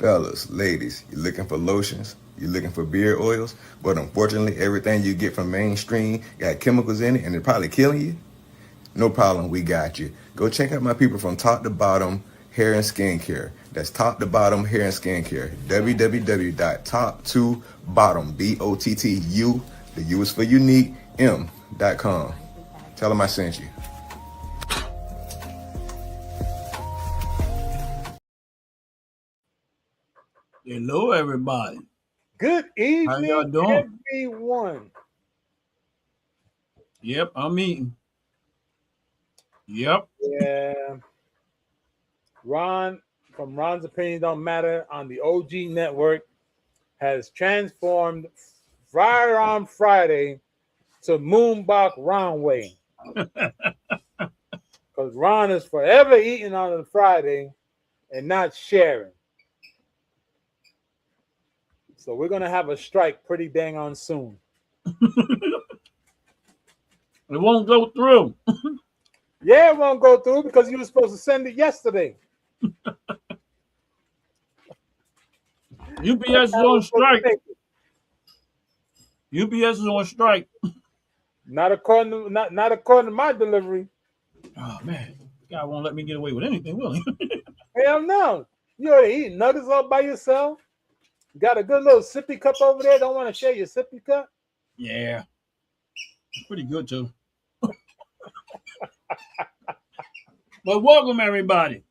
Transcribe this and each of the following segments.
Fellas, ladies, you looking for lotions? You looking for beard oils? But unfortunately, everything you get from mainstream got chemicals in it and it's probably killing you? No problem, we got you. Go check out my people from Top to Bottom Hair and Skincare. That's Top to Bottom Hair and Skincare. www.top2bottom, BOTTU, the U is for unique, M.com. Tell them I sent you. Hello, everybody. Good How y'all evening, doing? everyone. Yep, I'm eating. Yep. Yeah, Ron from Ron's Opinion Don't Matter on the OG Network has transformed Firearm Friday to Moonbach Ron Way. Because Ron is forever eating on a Friday and not sharing. So we're gonna have a strike pretty dang on soon. It won't go through. Yeah, it won't go through because you were supposed to send it yesterday. UPS is How we're on supposed to strike. make it. UPS is on strike. Not according to my delivery. Oh man, God won't let me get away with anything, will he? Hell no. You already eating nuggets all by yourself. Got a good little sippy cup over there. Don't want to share your sippy cup. Yeah, it's pretty good too. But welcome everybody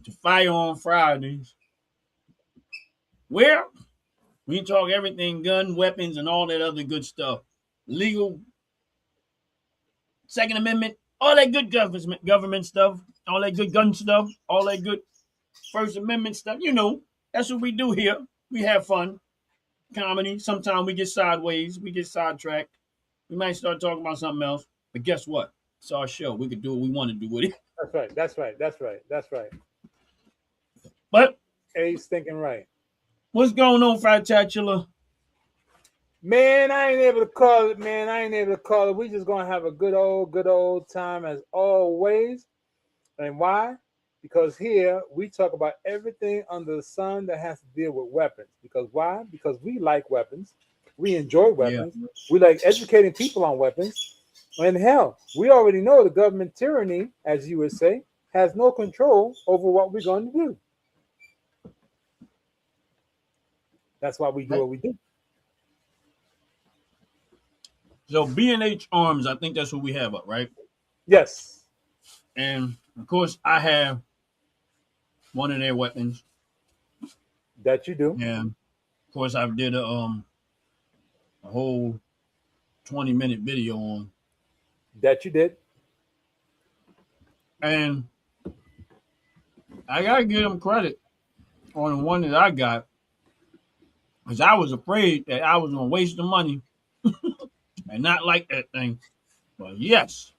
to Firearm Fridays, where we talk everything gun, weapons, and all that other good stuff. Legal, Second Amendment, all that good government stuff, all that good gun stuff, all that good First Amendment stuff. You know, that's what we do here. We have fun, comedy. Sometimes we get sideways, we get sidetracked. We might start talking about something else. But guess what? It's our show. We can do what we want to do with it. That's right. That's right. That's right. That's right. But A's thinking right. what's going on, Fritatula? Man, I ain't able to call it, man. I ain't able to call it. We just gonna have a good old time as always. And why? Because here we talk about everything under the sun that has to deal with weapons. Because why? Because we like weapons. We enjoy Yeah. weapons. We like educating people on weapons. And hell, we already know the government tyranny, as you would say, has no control over what we're going to do. That's why we do what we do. So B&H Arms, I think that's what we have up, right? Yes, And of course, I have one of their weapons, that you do. and of course, I did a whole 20-minute video on. That you did. And I gotta give them credit on the one that I got, because I was afraid that I was gonna waste the money and not like that thing. But yes,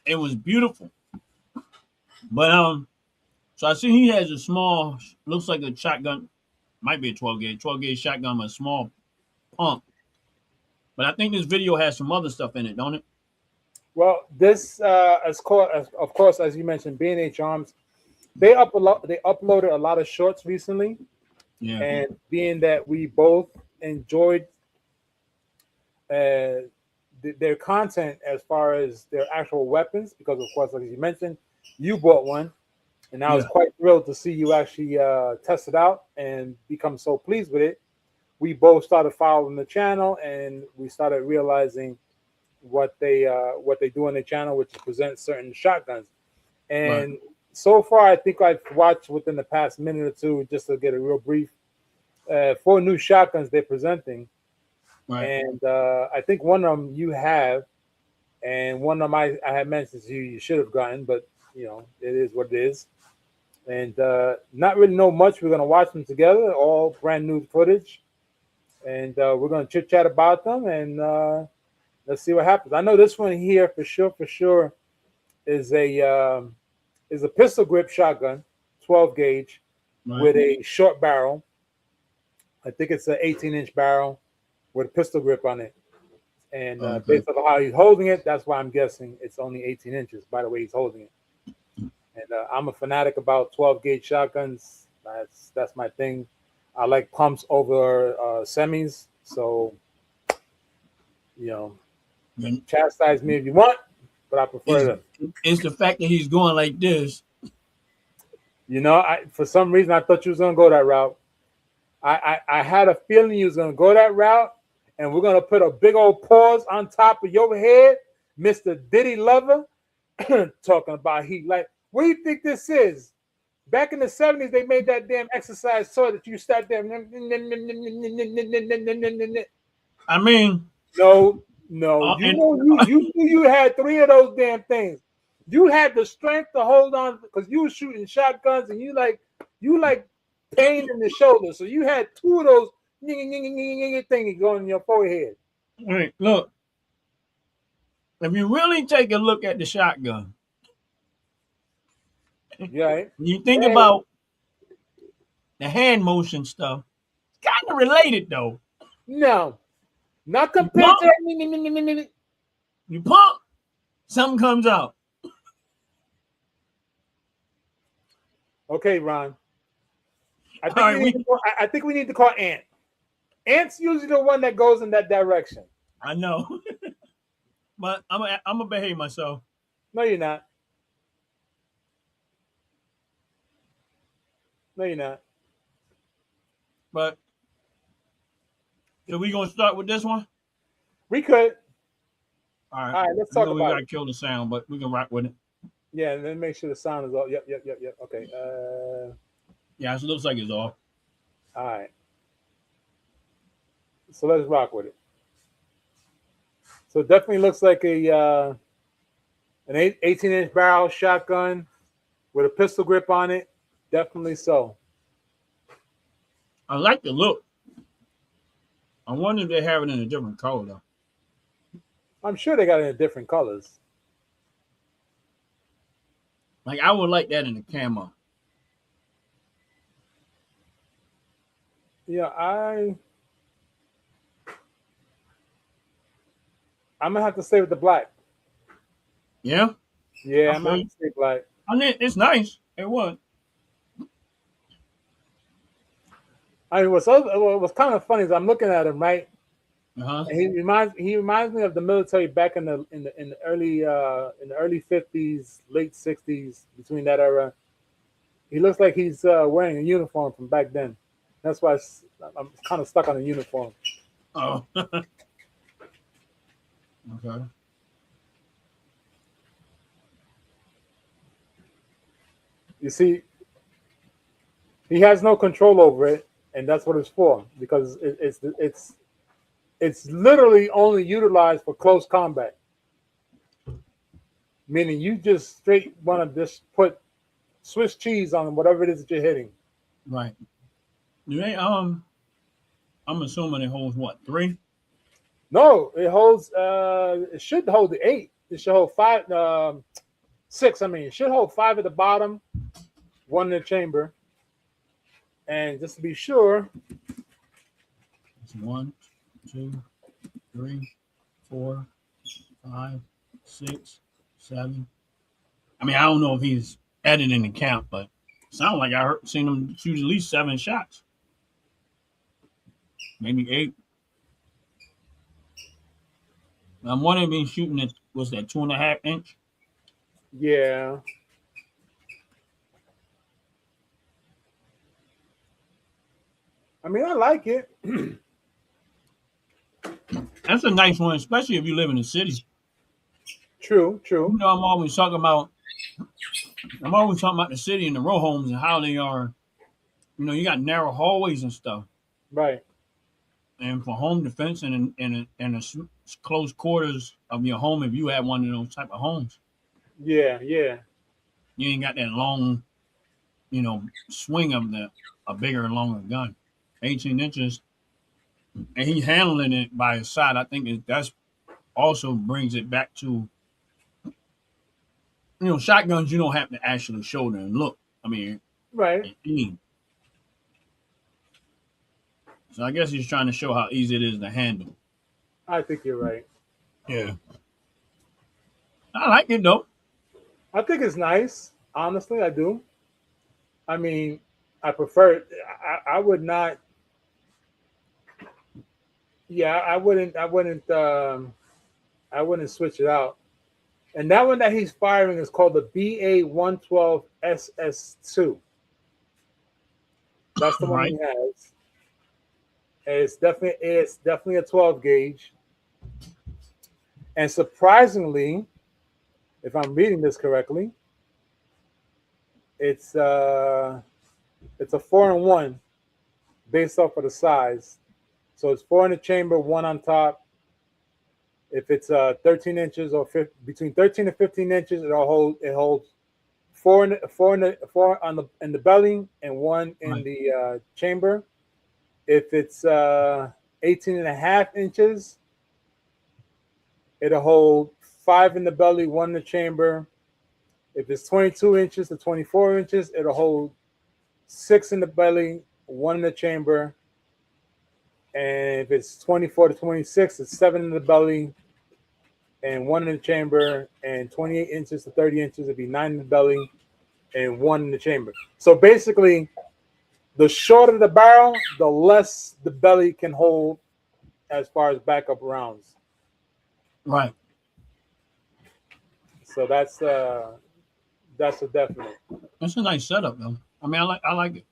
it was beautiful. But so I see he has a small, looks like a shotgun, might be a 12 gauge shotgun, but a small pump. But I think this video has some other stuff in it, don't it? Well, this, of course, as you mentioned, B&H Arms, they uploaded a lot of shorts recently, Yeah. and being that we both enjoyed uh, their content as far as their actual weapons, because of course, like you mentioned, you bought one, and I was Yeah. quite thrilled to see you actually test it out and become so pleased with it. We both started following the channel, and we started realizing what they do on the channel, which is present certain shotguns. Right. And so far, I think I've watched within the past minute or two, just to get a real brief, 4 new shotguns they're presenting. Right. And I think one of them you have, and one of them I had mentioned to you, you should have gotten, but it is what it is. And not really know much. We're going to watch them together, all brand new footage. And we're going to chit chat about them, and let's see what happens. I know this one here for sure, is a pistol grip shotgun, 12 gauge, Right. with a short barrel. I think it's an 18-inch barrel with a pistol grip on it. And Okay. based on how he's holding it, that's why I'm guessing it's only 18 inches by the way he's holding it. And I'm a fanatic about 12 gauge shotguns. That's my thing. I like pumps over semis. So, you know, And chastise me if you want, but I It's, prefer to. it's the fact that he's going like this. You know, for some reason I thought you was gonna go that route. I had a feeling you was gonna go that route, and we're gonna put a big old pause on top of your head, Mister Diddy Lover, talking about heat. Like, what do you think this is? Back in the 70s, they made that damn exercise so that you start there. I mean, No, no. You and know you had three of those damn things. You had the strength to hold on because you were shooting shotguns and you like pain in the shoulder. So you had two of those things going in your forehead. wait, look, if you really take a look at the shotgun, Yeah. Right? you think Hey, about the hand motion stuff, it's kind of related though. no, not You compared pump, to. you pump, something comes out. Okay, Ron. All right, I think we need to call Ant. Ant's usually the one that goes in that direction. I know, but I'm gonna behave myself. No, you're not. No, you're not. But so we gonna start with this one. We could. All right, All right, let's I talk know we about gotta it. kill the sound, but we can rock with it. Yeah, and then make sure the sound is off. Yep. Okay. Yeah, it looks like it's off. All right. So let's rock with it. So it definitely looks like an 18-inch barrel shotgun with a pistol grip on it. Definitely so. I like the look. I wonder if they have it in a different color though. I'm sure they got it in different colors. Like I would like that in the camo. Yeah, I'm gonna have to stay with the black. Yeah, Yeah, I I'm gonna feel have you. to stay black. I mean, it's nice. It was. I mean, what's kind of funny is I'm looking at him right, Uh huh. and he reminds me of the military back in the early 50s, late 60s, between that era. He looks like he's wearing a uniform from back then. That's why I'm kind of stuck on the uniform. Oh. Okay. You see, he has no control over it, and that's what it's for because it's literally only utilized for close combat. Meaning you just straight want to just put Swiss cheese on whatever it is that you're hitting. Right. Do they I'm assuming it holds what, 3? No, it holds. It should hold the 8. It should hold 5, 6. I mean, it should hold 5 at the bottom, 1 in the chamber, and just to be sure, It's 1, 2, 3, 4, 5, 6, 7. I mean, I don't know if he's editing the count, but it sounds like seen him shoot at least 7 shots. Maybe 8. I'm wondering if he's shooting at was that 2.5 inch? yeah. I mean, I like it. That's a nice one, especially if you live in the city. True, You true. know, I'm always talking about the city and the row homes and how they are. You know, you got narrow hallways and stuff. Right. And for home defense and in a close quarters of your home, if you have one of those type of homes, Yeah. you ain't got that long, swing of a bigger and longer gun. 18 inches, and he's handling it by his side. I think that's also brings it back to shotguns. You don't have to actually shoulder and look. I mean, Right. and aim. So I guess he's trying to show how easy it is to handle. I think you're right. Yeah, I like it though. I think it's nice. Honestly, I do. I mean, I prefer. I would not. Yeah, I wouldn't. I wouldn't switch it out. And that one that he's firing is called the BA-112 SS2. That's the one Right. he has. And it's definitely a 12 gauge. And surprisingly, if I'm reading this correctly, it's it's a 4-in-1 based off of the size. So it's 4 in the chamber, 1 on top. If it's 13 inches or between 13 and 15 inches, it holds four on the in the belly and 1 in Right. the chamber. If it's 18 and a half inches, it'll hold 5 in the belly, 1 in the chamber. If it's 22 inches to 24 inches, it'll hold 6 in the belly, 1 in the chamber. And if it's 24 to 26, it's 7 in the belly and 1 in the chamber. And 28 inches to 30 inches, it'd be 9 in the belly and 1 in the chamber. So basically, the shorter the barrel, the less the belly can hold as far as backup rounds. Right. So that's a definite. That's a nice setup, though. I mean, I like it.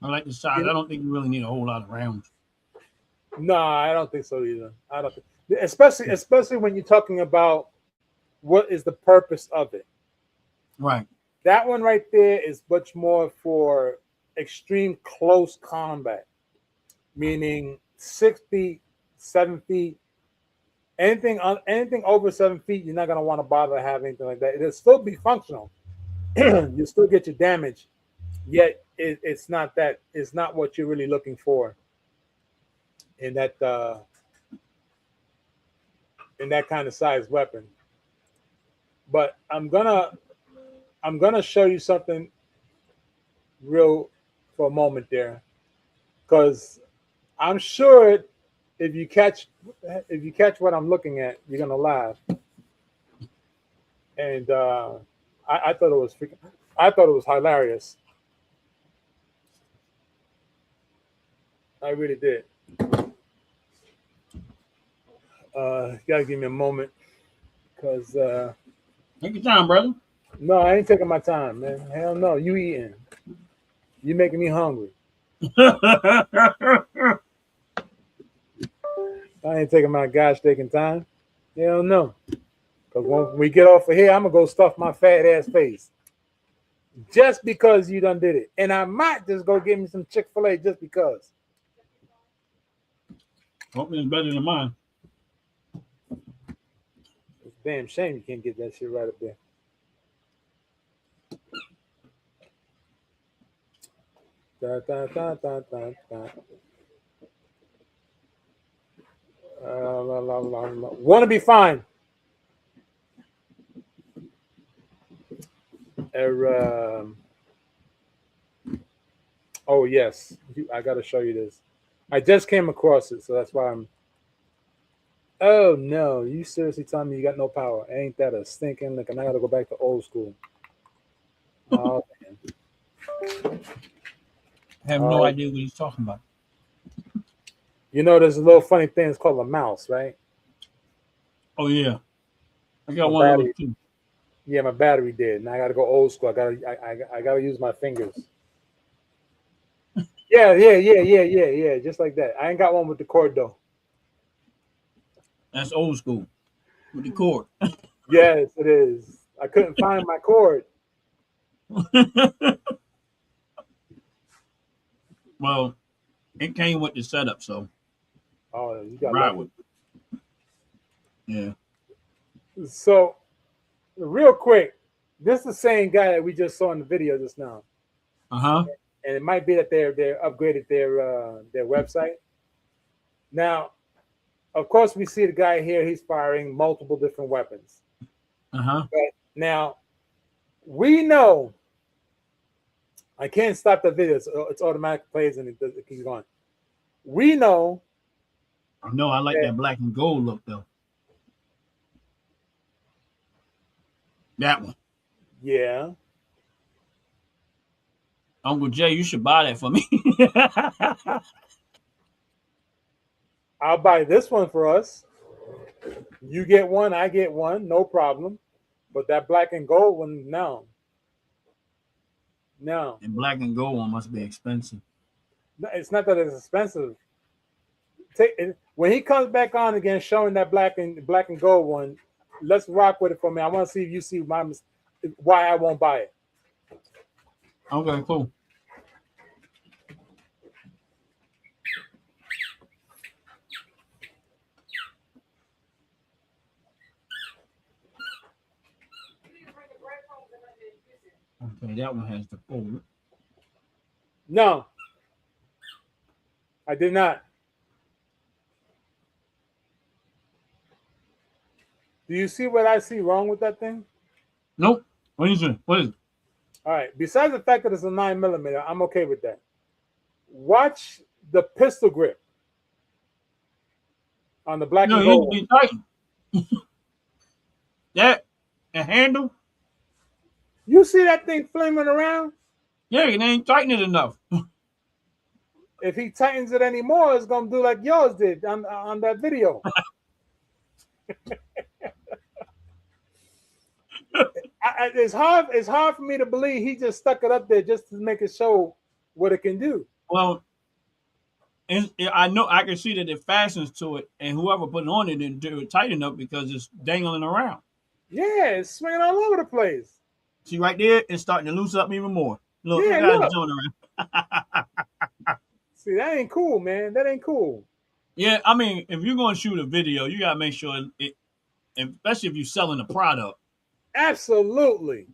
I like the size. You- I don't think you really need a whole lot of rounds. No, I don't think so either. I don't think, especially when you're talking about what is the purpose of it. Right. That one right there is much more for extreme close combat, meaning 6 feet, 7 feet, anything over 7 feet, you're not gonna want to bother to have anything like that. It'll still be functional. You still get your damage, yet it's not what you're really looking for in that kind of size weapon. But I'm gonna show you something real for a moment there, because I'm sure if you catch what I'm looking at, you're gonna laugh. And I thought it was hilarious. I really did. You gotta give me a moment, because Take your time, brother. no, I ain't taking my time, man. Hell no, you eating? You making me hungry. I ain't taking my gosh taking time. Hell no. Because when we get off of here, I'm gonna go stuff my fat ass face. Just because you done did it. And I might just go get me some Chick-fil-A just because. Hopefully it's better than mine. It's a damn shame you can't get that shit right up there. Da, da, da, da, da, da. Want to be fine. Oh yes, I got to show you this. I just came across it, so that's why I'm. Oh no! You seriously telling me you got no power? Ain't that a stinking lick? And I got to go back to old school. Oh man! I have no idea what he's talking about. You know, there's a little funny thing. It's called a mouse, right? Oh yeah, I got My one of battery. those too. Yeah, my battery did, and I got to go old school. I got to use my fingers. Yeah. Just like that. I ain't got one with the cord though. That's old school with the cord. Yes, it is. I couldn't find my cord. Well, it came with the setup, so Oh, you got ride lucky. with it. Yeah. So, real quick, this is the same guy that we just saw in the video just now, Uh-huh. and it might be that they're upgraded their website. Now, of course, we see the guy here. He's firing multiple different weapons. Uh-huh. But now, we know. I can't stop the video. It's automatic plays and it keeps going. We know. I know I like that black and gold look though. That one. Yeah. Uncle Jay, you should buy that for me. I'll buy this one for us. You get one, I get one, no problem. But that black and gold one, no, no. And black and gold one must be expensive. No, it's not that it's expensive. Take it, when he comes back on again, showing that black and gold one. Let's rock with it for me. I want to see if you see why I won't buy it. Okay, cool. Okay, that one has the fold. No, I did not. Do you see what I see wrong with that thing? Nope. What is it? What is it? All right. Besides the fact that it's a 9mm, I'm okay with that. Watch the pistol grip on the black No, and you need gold. to be tight. That a handle? You see that thing flaming around? Yeah, it ain't tighten it enough. If he tightens it anymore, it's gonna do like yours did on that video. It's hard for me to believe he just stuck it up there just to make it show what it can do. Well, I know I can see that it fastens to it, and whoever put it on it didn't do it tight enough because it's dangling around. Yeah, it's swinging all over the place. See right there, it's starting to loose up even more. Look, Yeah, look how look. it's doing around. See, that ain't cool, man. That ain't cool. Yeah, I mean, if you're going to shoot a video, you got to make sure it, especially if you're selling a product. Absolutely.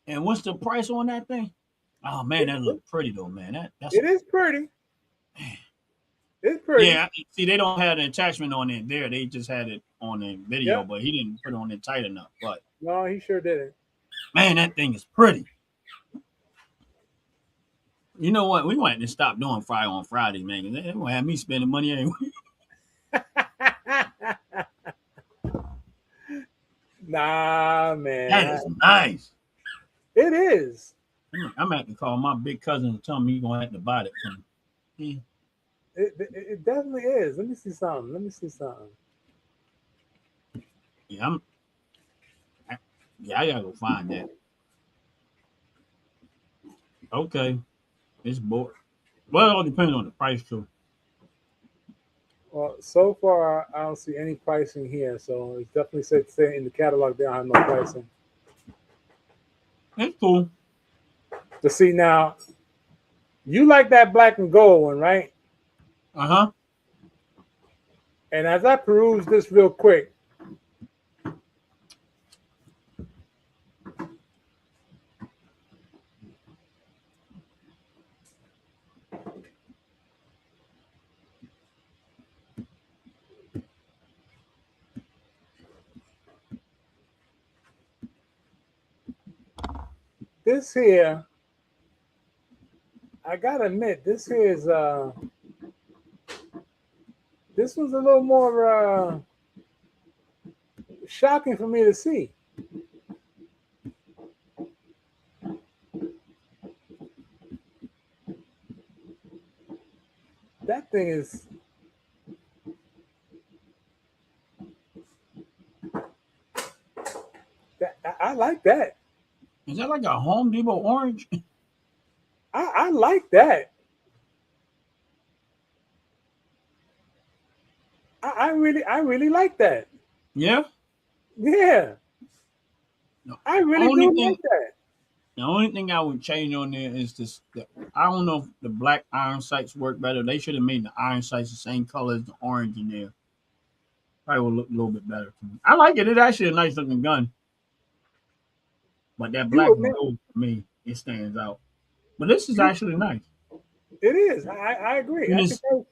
And what's the price on that thing? Oh man, that look pretty though, man. That's It is pretty. It's pretty. yeah. See, they don't have the attachment on it there. They just had it on the video, Yep. but he didn't put it on it tight enough. But No, he sure didn't. man, that thing is pretty. You know what? We want to stop doing Firearm Fridays, man. 'Cause they gonna have me spending money anyway. Nah, That man. is nice. It is. I'm gonna have to call my big cousin and tell him he's gonna have to buy it from me. It definitely is. Let me see something. Yeah, I gotta go find that. Okay, it's bored. Well, it all depends on the price too. Well, so far I don't see any pricing here, so it's definitely said to say in the catalog they don't have no pricing. It's cool. To see now, you like that black and gold one, right? Uh-huh. And as I peruse this real quick, this here, I gotta admit, this here is this was a little more shocking for me to see. That thing is I like that. Is that like a Home Depot orange? I like that. I really like that. Yeah. Yeah, No. I really Only do thing like that. The only thing I would change on there is this. I don't know if the black iron sights work better. They should have made the iron sights the same color as the orange in there. Probably would look a little bit better to me. I like it. It's actually a nice looking gun. But that black You and admit gold for me, it stands out. But this is actually nice. it is. I agree. And I can tell.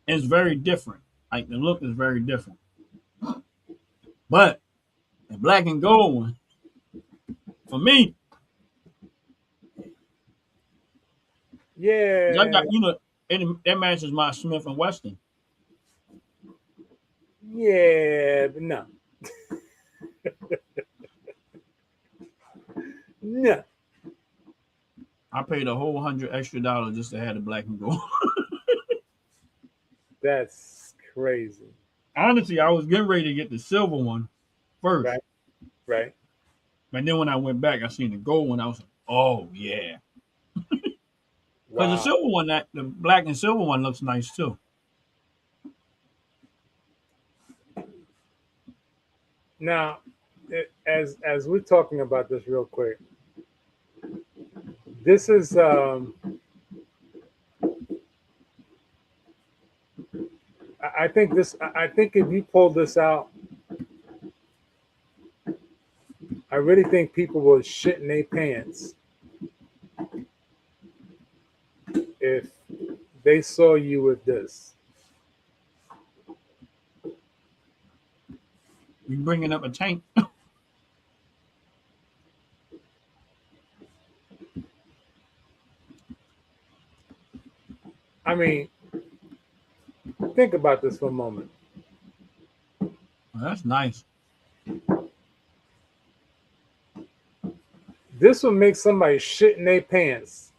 it's very different. Like the look is very different. But the black and gold one, for me, I Yeah, got that matches my Smith and Wesson. yeah, but no, no. I paid a whole $100 extra just to have the black and gold. That's crazy. Honestly, I was getting ready to get the silver one first, Right, right. but then when I went back, I seen the gold one. I was like, oh yeah, because the Wow. silver one, that the black and silver one looks nice too. Now, as we're talking about this real quick, this is I think this I think if you pull this out, I really think people will shit in their pants if they saw you with this. You bringing up a tank? I mean, think about this for a moment. Well, that's nice. This will make somebody shit in their pants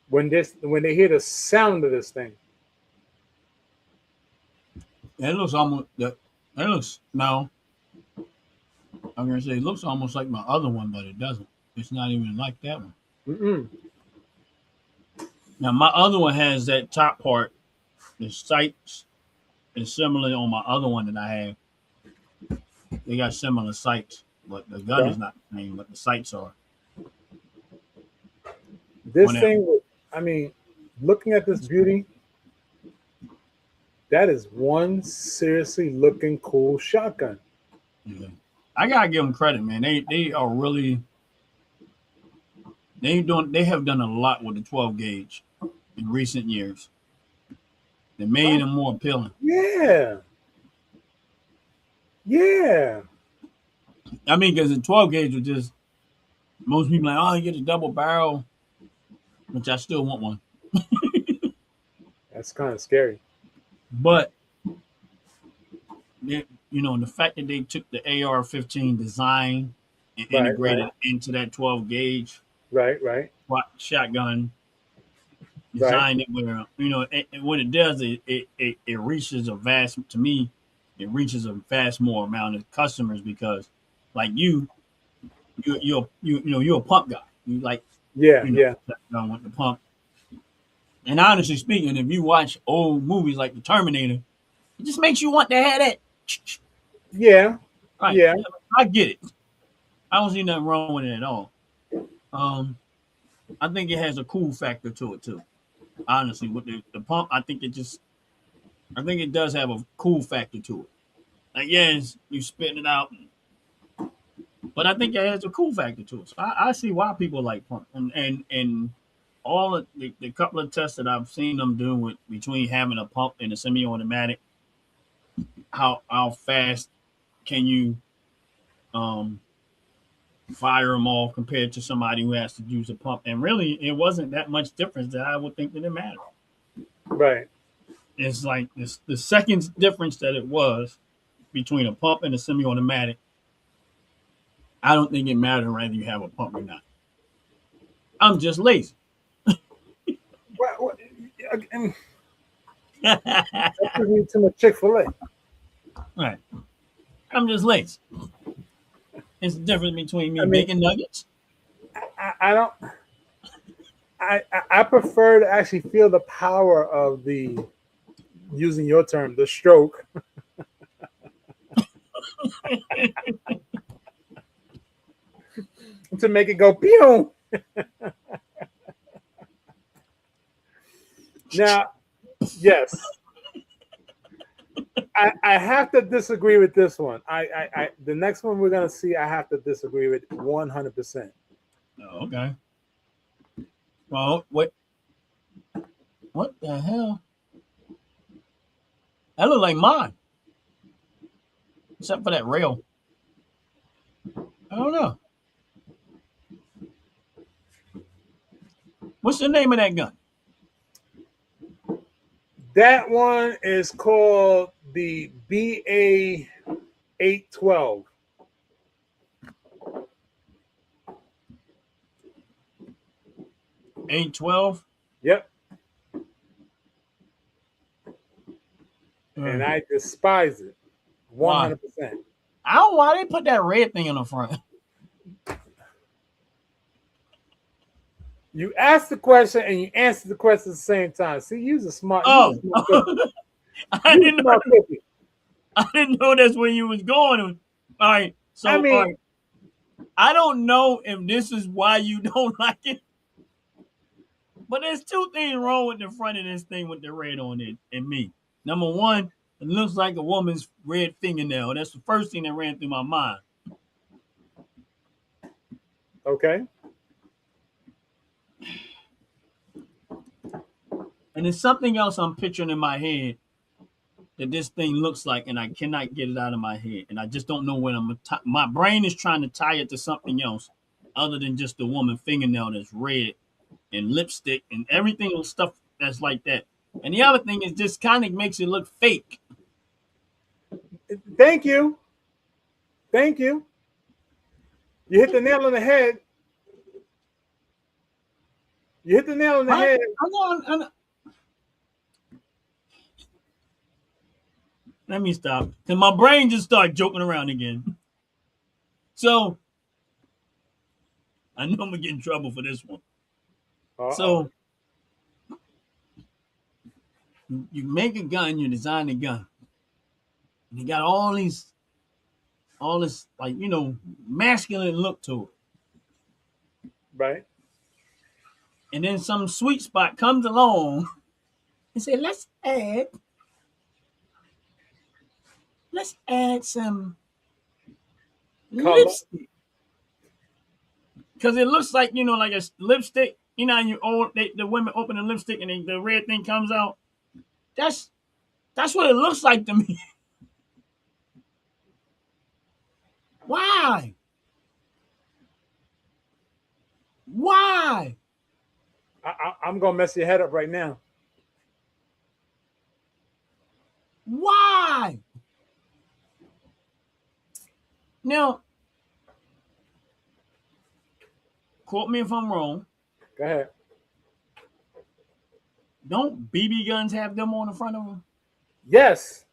when they hear the sound of this thing. It looks almost that. It looks no. I'm gonna say it looks almost like my other one, but it doesn't. It's not even like that one. Mm-mm. Now my other one has that top part. The sights is similar on my other one that I have. They got similar sights, but the gun Okay. is not the same. But the sights are on This that. thing, I mean, looking at this beauty, that is one seriously looking cool shotgun. Yeah. I gotta give them credit, man. They are really they have done a lot with the 12 gauge in recent years. They made Oh, them more appealing. yeah. Yeah. I mean, because the 12 gauge was just most people like, oh, you get a double barrel, which I still want one. That's kind of scary. But the fact that they took the AR-15 design and Right, integrated right, it into that 12 gauge right, right, shotgun, right. designed it where what it does it reaches a vast to me, it reaches a vast more amount of customers because like you're a pump guy. You like Yeah, you know yeah. shotgun with the pump. And honestly speaking, if you watch old movies like the Terminator, it just makes you want to have that. Yeah, Right, yeah. I get it. I don't see nothing wrong with it at all. Um, I think it has a cool factor to it too. Honestly, with the pump, I think it does have a cool factor to it. Like, yes, you spitting it out, but I think it has a cool factor to it. So I see why people like pump, and all of the couple of tests that I've seen them do with between having a pump and a semi-automatic, how fast can you um fire them off compared to somebody who has to use a pump? And really, it wasn't that much difference that I would think that it mattered. Right. It's like this the seconds difference that it was between a pump and a semi-automatic. I don't think it matters whether you have a pump or not. I'm just lazy. Well, again, Right. that gives me too much Chick-fil-A. I'm just lazy. It's the difference between I me mean, making nuggets. I don't. I prefer to actually feel the power of the, using your term, the stroke, to make it go pew. Now, yes, I have to disagree with this one. The next one we're gonna see, I have to disagree with 100%. Oh, okay. Well, what the hell? That look like mine, except for that rail. I don't know. What's the name of that gun? That one is called the BA 812. 812. Yep. And I despise it. 100%. I don't know why they put that red thing in the front. You asked the question and you answered the question at the same time. See, you're a smart. Oh, I didn't know. I didn't know that's where you was going. All right, so I mean, all right. I don't know if this is why you don't like it, but there's two things wrong with the front of this thing with the red on it and me. Number one, it looks like a woman's red fingernail. That's the first thing that ran through my mind. Okay. And there's something else I'm picturing in my head that this thing looks like, and I cannot get it out of my head. And I just don't know when my brain is trying to tie it to something else other than just the woman fingernail that's red and lipstick and everything and stuff that's like that. And the other thing is just kind of makes it look fake. Thank you. Thank you. You hit the nail on the head. You hit the nail on the head. I know. Let me stop. Because my brain just started joking around again. So, I know I'm going to get in trouble for this one. Uh-oh. So, you make a gun, you design a gun. And you got all this, like, masculine look to it. Right. And then some sweet spot comes along and say, let's add some lipstick. Because it looks like, like a lipstick. You know, the women open the lipstick and the red thing comes out. That's what it looks like to me. Why? I'm going to mess your head up right now. Why? Now, quote me if I'm wrong. Go ahead. Don't BB guns have them on the front of them? Yes.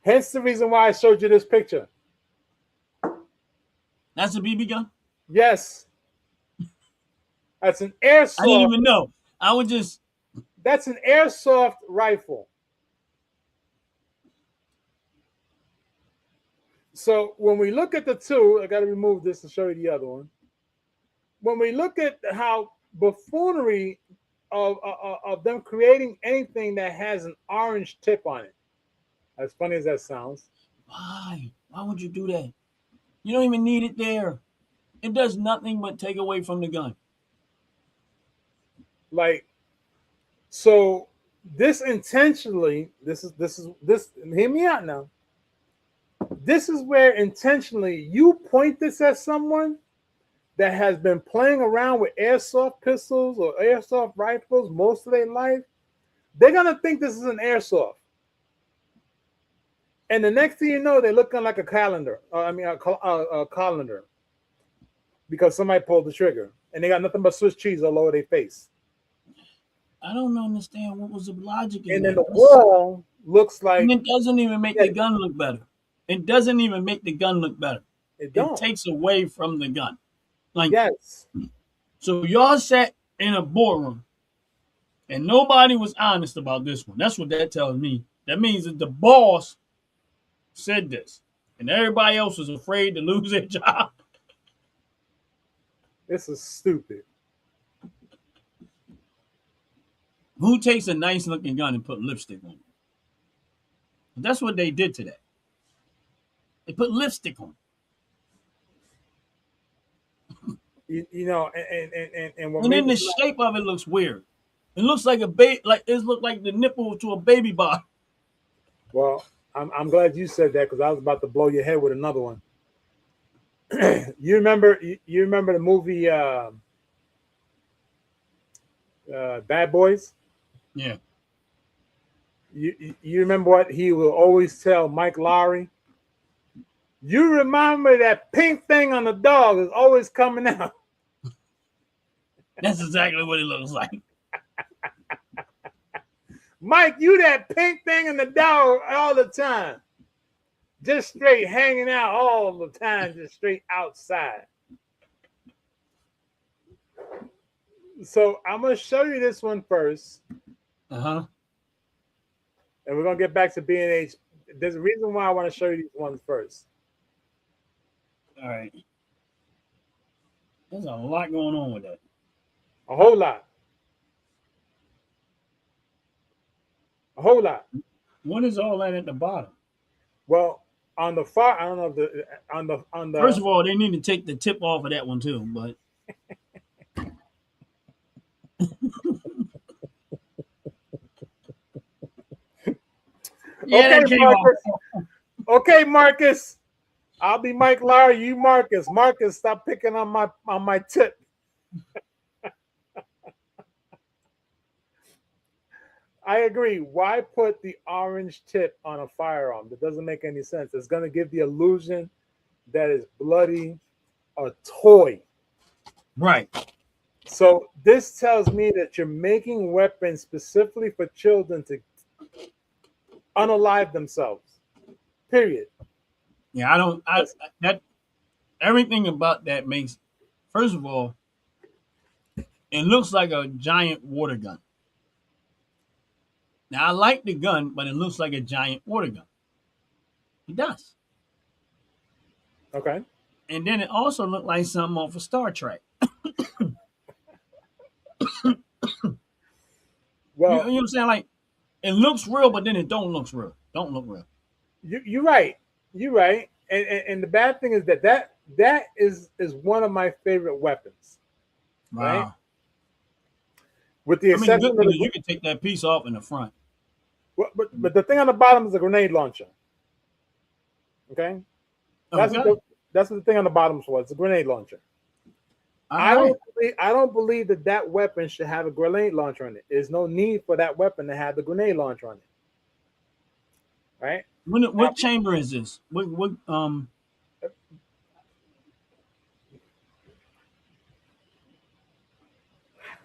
Hence the reason why I showed you this picture. That's a BB gun? Yes. That's an airsoft. I didn't even know. That's an airsoft rifle. So when we look at the two, I got to remove this to show you the other one. When we look at how buffoonery of them creating anything that has an orange tip on it, as funny as that sounds. Why? Why would you do that? You don't even need it there. It does nothing but take away from the gun. Like, so this intentionally, this hear me out now. This is where intentionally you point this at someone that has been playing around with airsoft pistols or airsoft rifles most of their life. They're gonna think this is an airsoft, and the next thing you know, they're looking like a calendar. A colander, because somebody pulled the trigger and they got nothing but Swiss cheese all over their face. I don't understand what was the logic. And then the wall looks like. And it doesn't even make the gun look better. It doesn't even make the gun look better. It takes away from the gun. Like, yes. So y'all sat in a boardroom and nobody was honest about this one. That's what that tells me. That means that the boss said this and everybody else was afraid to lose their job. This is stupid. Who takes a nice looking gun and put lipstick on it? That's what they did today. They put lipstick on it. And then the shape of it looks weird. It looks like it looks like the nipple to a baby bottle. Well, I'm glad you said that because I was about to blow your head with another one. You remember the movie Bad Boys? Yeah. You remember what he will always tell Mike Lowry? You remember that pink thing on the dog is always coming out. That's exactly what it looks like. Mike, you that pink thing in the dog all the time. Just straight hanging out all the time, just straight outside. So I'm gonna show you this one first, Uh-huh. and we're gonna get back to B&H. There's a reason why I want to show you these ones first. All right. There's a lot going on with that. A whole lot. A whole lot. What is all that at the bottom? Well, on the far, I don't know if the on First the. of all, they need to take the tip off of that one too. But yeah, Okay, that came Marcus. off. Okay, Marcus. I'll be Mike Lowry. You, Marcus. Marcus, stop picking on my tip. I agree. Why put the orange tip on a firearm? That doesn't make any sense. It's going to give the illusion that is bloody a toy. Right. So this tells me that you're making weapons specifically for children to unalive themselves. Period. Yeah, I don't. I that everything about that makes. First of all, it looks like a giant water gun. Now I like the gun, but it looks like a giant water gun. It does. Okay. And then it also looked like something off of Star Trek. You know Well, what I'm saying? Like it looks real, but then it don't look real. Don't look real. you're right. You're right. And the bad thing is that is one of my favorite weapons. Right. Wow. With the I mean, the exception good of thing is the you can take that piece off in the front. but the thing on the bottom is a grenade launcher. Okay. That's what Okay. that's what the thing on the bottom was. It's a grenade launcher. All right. I don't believe that weapon should have a grenade launcher on it. There's no need for that weapon to have the grenade launcher on it. Right? Now, What chamber is this? What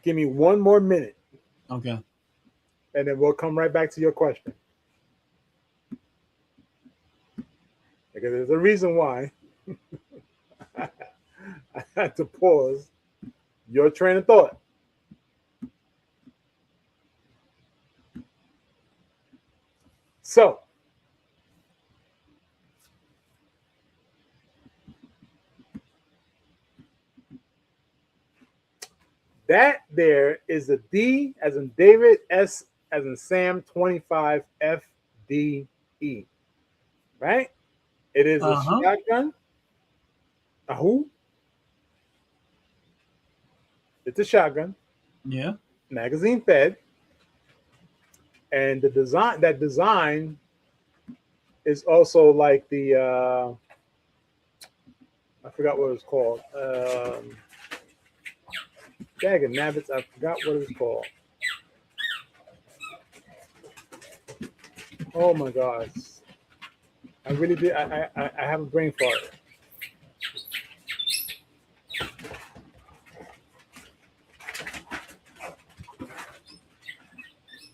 give me one more minute, Okay. and then we'll come right back to your question. Because there's a reason why I had to pause your train of thought. So, that there is a D as in David, S as in Sam 25 FDE. Right? It is a Uh-huh. shotgun. A who? It's a shotgun, Yeah. magazine fed, and the design is also like the I forgot what it was called. Daggin nabbits, I forgot what it was called. Oh my gosh. I really did. I have a brain fart.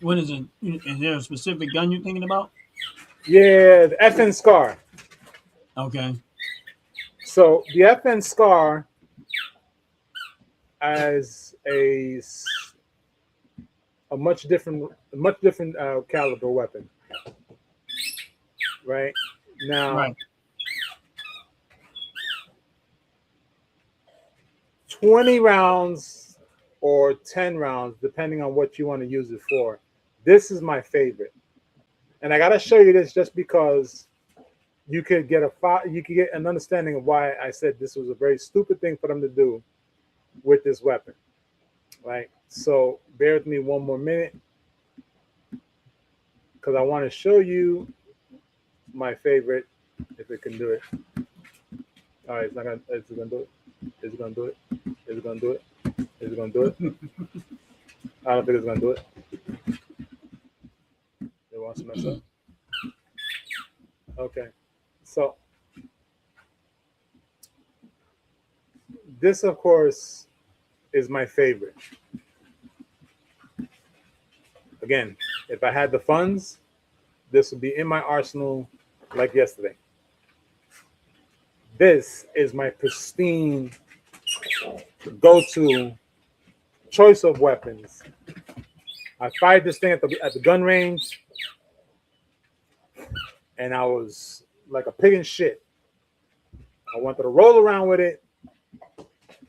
What is it? Is there a specific gun you're thinking about? Yeah, the FN Scar. Okay. So the FN Scar as a much different caliber weapon. Right now, Right. 20 rounds or 10 rounds, depending on what you want to use it for. This is my favorite. And I got to show you this just because you could get an understanding of why I said this was a very stupid thing for them to do with this weapon. Right? So bear with me one more minute because I want to show you my favorite, if it can do it. All right, it's gonna do it. Is it gonna do it? Is it gonna do it? Is it gonna do it? I don't think it's gonna do it. It wants to mess up. Okay, so this, of course, is my favorite. Again, if I had the funds, this would be in my arsenal like yesterday. This is my pristine go-to choice of weapons. I fired this thing at the gun range, and I was like a pig in shit. I wanted to roll around with it.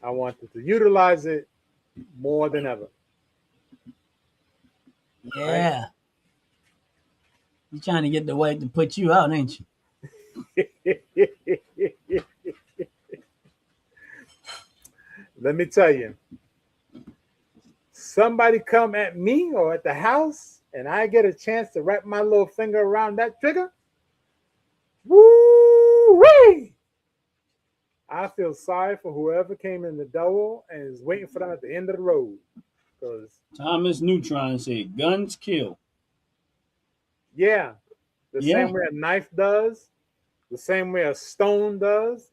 I wanted to utilize it more than ever. Yeah. Right? You're trying to get the way to put you out, ain't you? Let me tell you, somebody come at me or at the house and I get a chance to wrap my little finger around that trigger, woo-wee! I feel sorry for whoever came in the door and is waiting for them at the end of the road. Because Thomas Neutron said, guns kill. Yeah. The same way a knife does, the same way a stone does,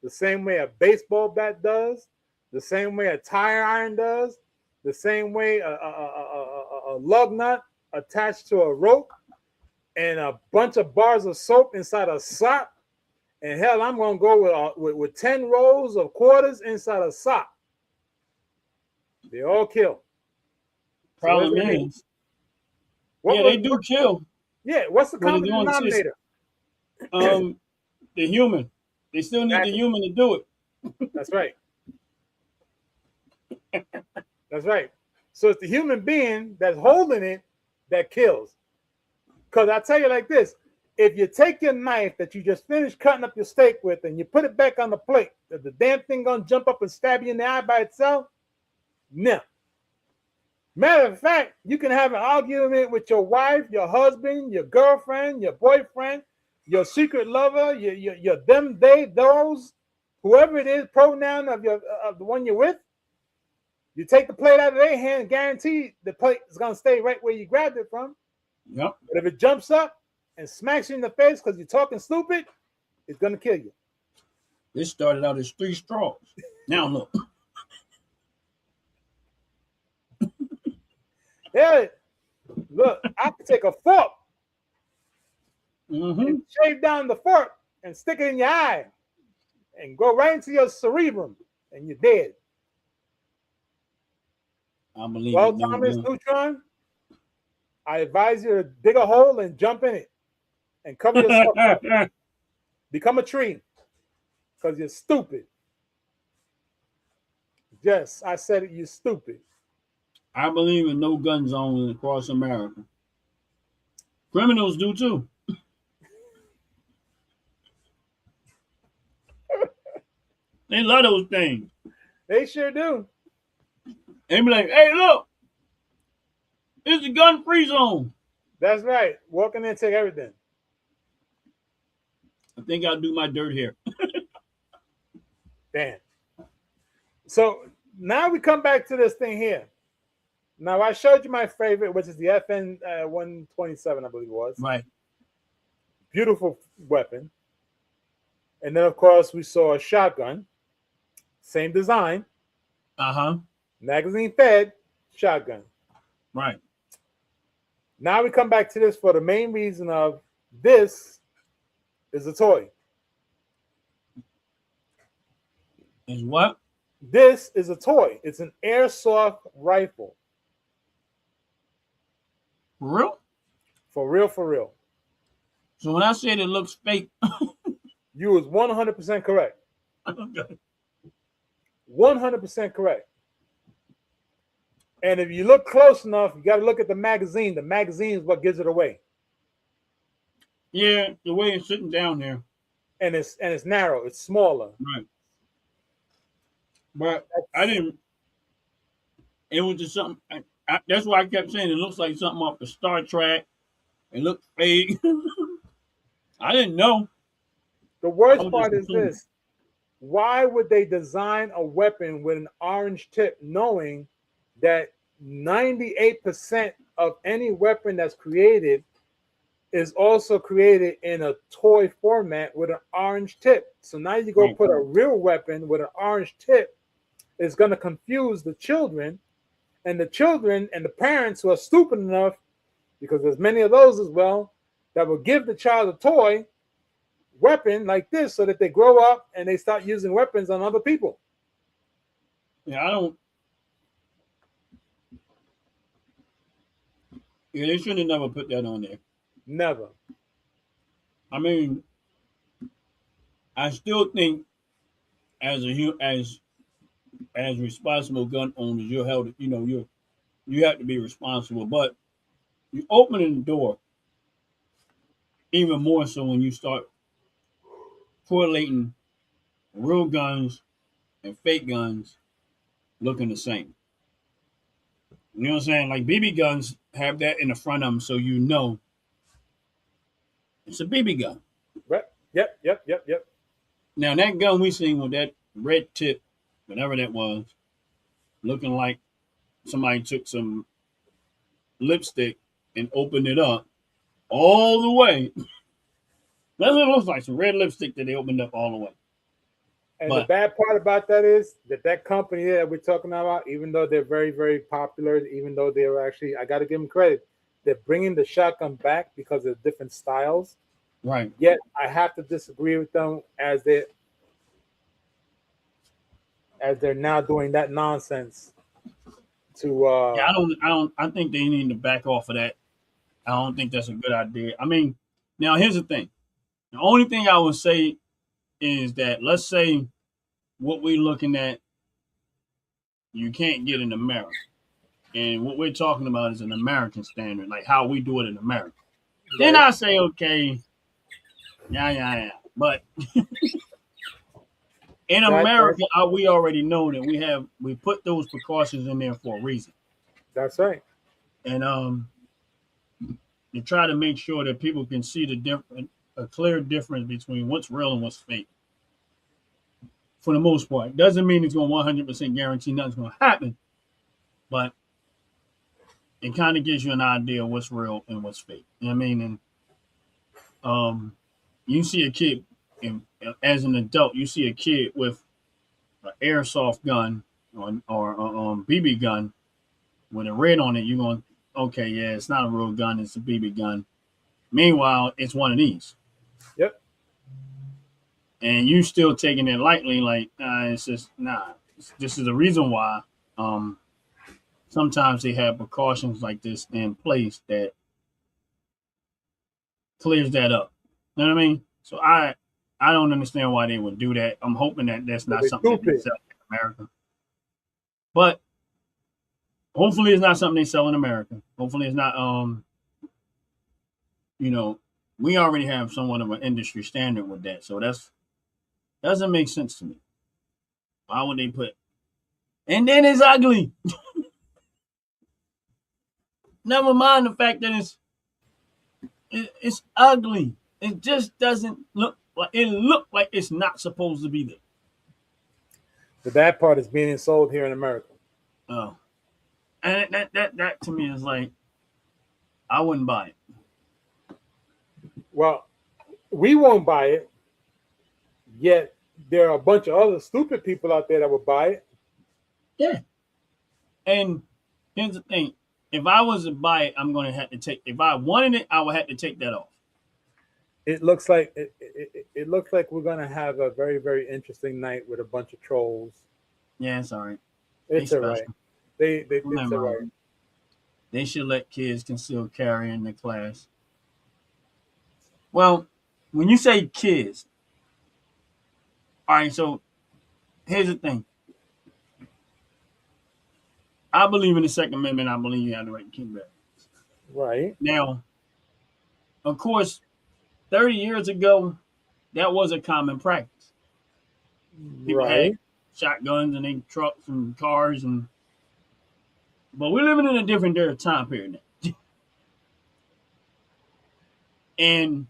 the same way a baseball bat does, the same way a tire iron does, the same way a lug nut attached to a rope and a bunch of bars of soap inside a sock. And hell, I'm going to go with 10 rolls of quarters inside a sock. They all kill. Problem is, they do kill. Yeah, what's the common denominator? The human. They still need the human to do it. That's right. That's right. So it's the human being that's holding it that kills. Because I tell you like this, if you take your knife that you just finished cutting up your steak with and you put it back on the plate, is the damn thing going to jump up and stab you in the eye by itself? No. Matter of fact, you can have an argument with your wife, your husband, your girlfriend, your boyfriend, your secret lover, your them, they, those, whoever it is, pronoun of the one you're with. You take the plate out of their hand, guaranteed the plate is going to stay right where you grabbed it from. Yep. But if it jumps up and smacks you in the face because you're talking stupid, it's going to kill you. This started out as 3 straws. Now look. Yeah, look, I could take a fork and shave down the fork and stick it in your eye and go right into your cerebrum and you're dead. I believe well, Thomas Neutron, I advise you to dig a hole and jump in it and cover yourself up. Become a tree because you're stupid. Yes, I said it, you're stupid. I believe in no gun zones across America. Criminals do too. They love those things. They sure do. They be like, hey, look, it's a gun-free zone. That's right. Walk in there and take everything. I think I'll do my dirt here. Damn. So now we come back to this thing here. Now, I showed you my favorite, which is the FN 127, I believe it was. Right. Beautiful weapon. And then, of course, we saw a shotgun. Same design. Uh-huh. Magazine fed shotgun. Right. Now we come back to this for the main reason of this is a toy. Is what? This is a toy. It's an airsoft rifle. For real? For real, for real. So when I said it looks fake, you was 100% correct. Okay. 100% correct. And if you look close enough, you got to look at the magazine. The magazine is what gives it away. Yeah, the way it's sitting down there. And it's narrow. It's smaller. Right. But I didn't. It was just something. That's why I kept saying it looks like something off of Star Trek. It looked fake. I didn't know. The worst part is this. Why would they design a weapon with an orange tip knowing that 98% of any weapon that's created is also created in a toy format with an orange tip? So now you go put a real weapon with an orange tip is going to confuse the children, and the children and the parents who are stupid enough, because there's many of those as well, that will give the child a toy weapon like this so that they grow up and they start using weapons on other people. Yeah, I don't. Yeah, they should have never put that on there. Never. I mean, I still think as as responsible gun owners, you're held. You have to be responsible, but you opening the door even more so when you start correlating real guns and fake guns looking the same. You know what I'm saying? Like BB guns have that in the front of them, so you know it's a BB gun. Right. Yep. Yep. Yep. Yep. Now that gun we seen with that red tip, whatever that was, looking like somebody took some lipstick and opened it up all the way. That's what it looks like, some red lipstick that they opened up all the way. And But the bad part about that is that company that we're talking about, even though they're very, very popular, even though they're actually, I got to give them credit, they're bringing the shotgun back because of different styles. right. Yet I have to disagree with them as they're now doing that nonsense to Yeah, I think they need to back off of that. I don't think that's a good idea. I mean, now here's the thing. The only thing I would say is that let's say what we're looking at you can't get in America. And what we're talking about is an American standard, like how we do it in America. Then I say, okay, yeah. But in America, we already know that we put those precautions in there for a reason. That's right. And to try to make sure that people can see a clear difference between what's real and what's fake. For the most part, doesn't mean it's going to 100% guarantee nothing's going to happen, but it kind of gives you an idea of what's real and what's fake. You know what I mean? And you see a kid, and as an adult, you see a kid with an airsoft gun or BB gun with a red on it. You're going, okay, yeah, it's not a real gun; it's a BB gun. Meanwhile, it's one of these. Yep. And you still taking it lightly, like it's just nah. This is the reason why. Sometimes they have precautions like this in place that clears that up. You know what I mean? So I don't understand why they would do that. I'm hoping that that's not something that they sell in America. But hopefully it's not something they sell in America. Hopefully it's not we already have somewhat of an industry standard with that. So that's doesn't make sense to me. Why would they put? And then it's ugly. Never mind the fact that it's ugly. It just doesn't look like it's not supposed to be there. The bad part is being sold here in America. Oh, and that to me is like I wouldn't buy it. Well, we won't buy it. Yet there are a bunch of other stupid people out there that will buy it. Yeah. And here's the thing. If I was to buy it, I'm going to have to take. If I wanted it, I would have to take that off. It looks like it looks like we're going to have a very, very interesting night with a bunch of trolls. Yeah, it's all right. It's all right. It's all right. They should let kids conceal carry in the class. Well, when you say kids, all right. So here's the thing. I believe in the Second Amendment. I believe you have the right to keep bear. Right. Now, of course, 30 years ago, that was a common practice. People had shotguns and they trucks and cars, but we're living in a different time period now. And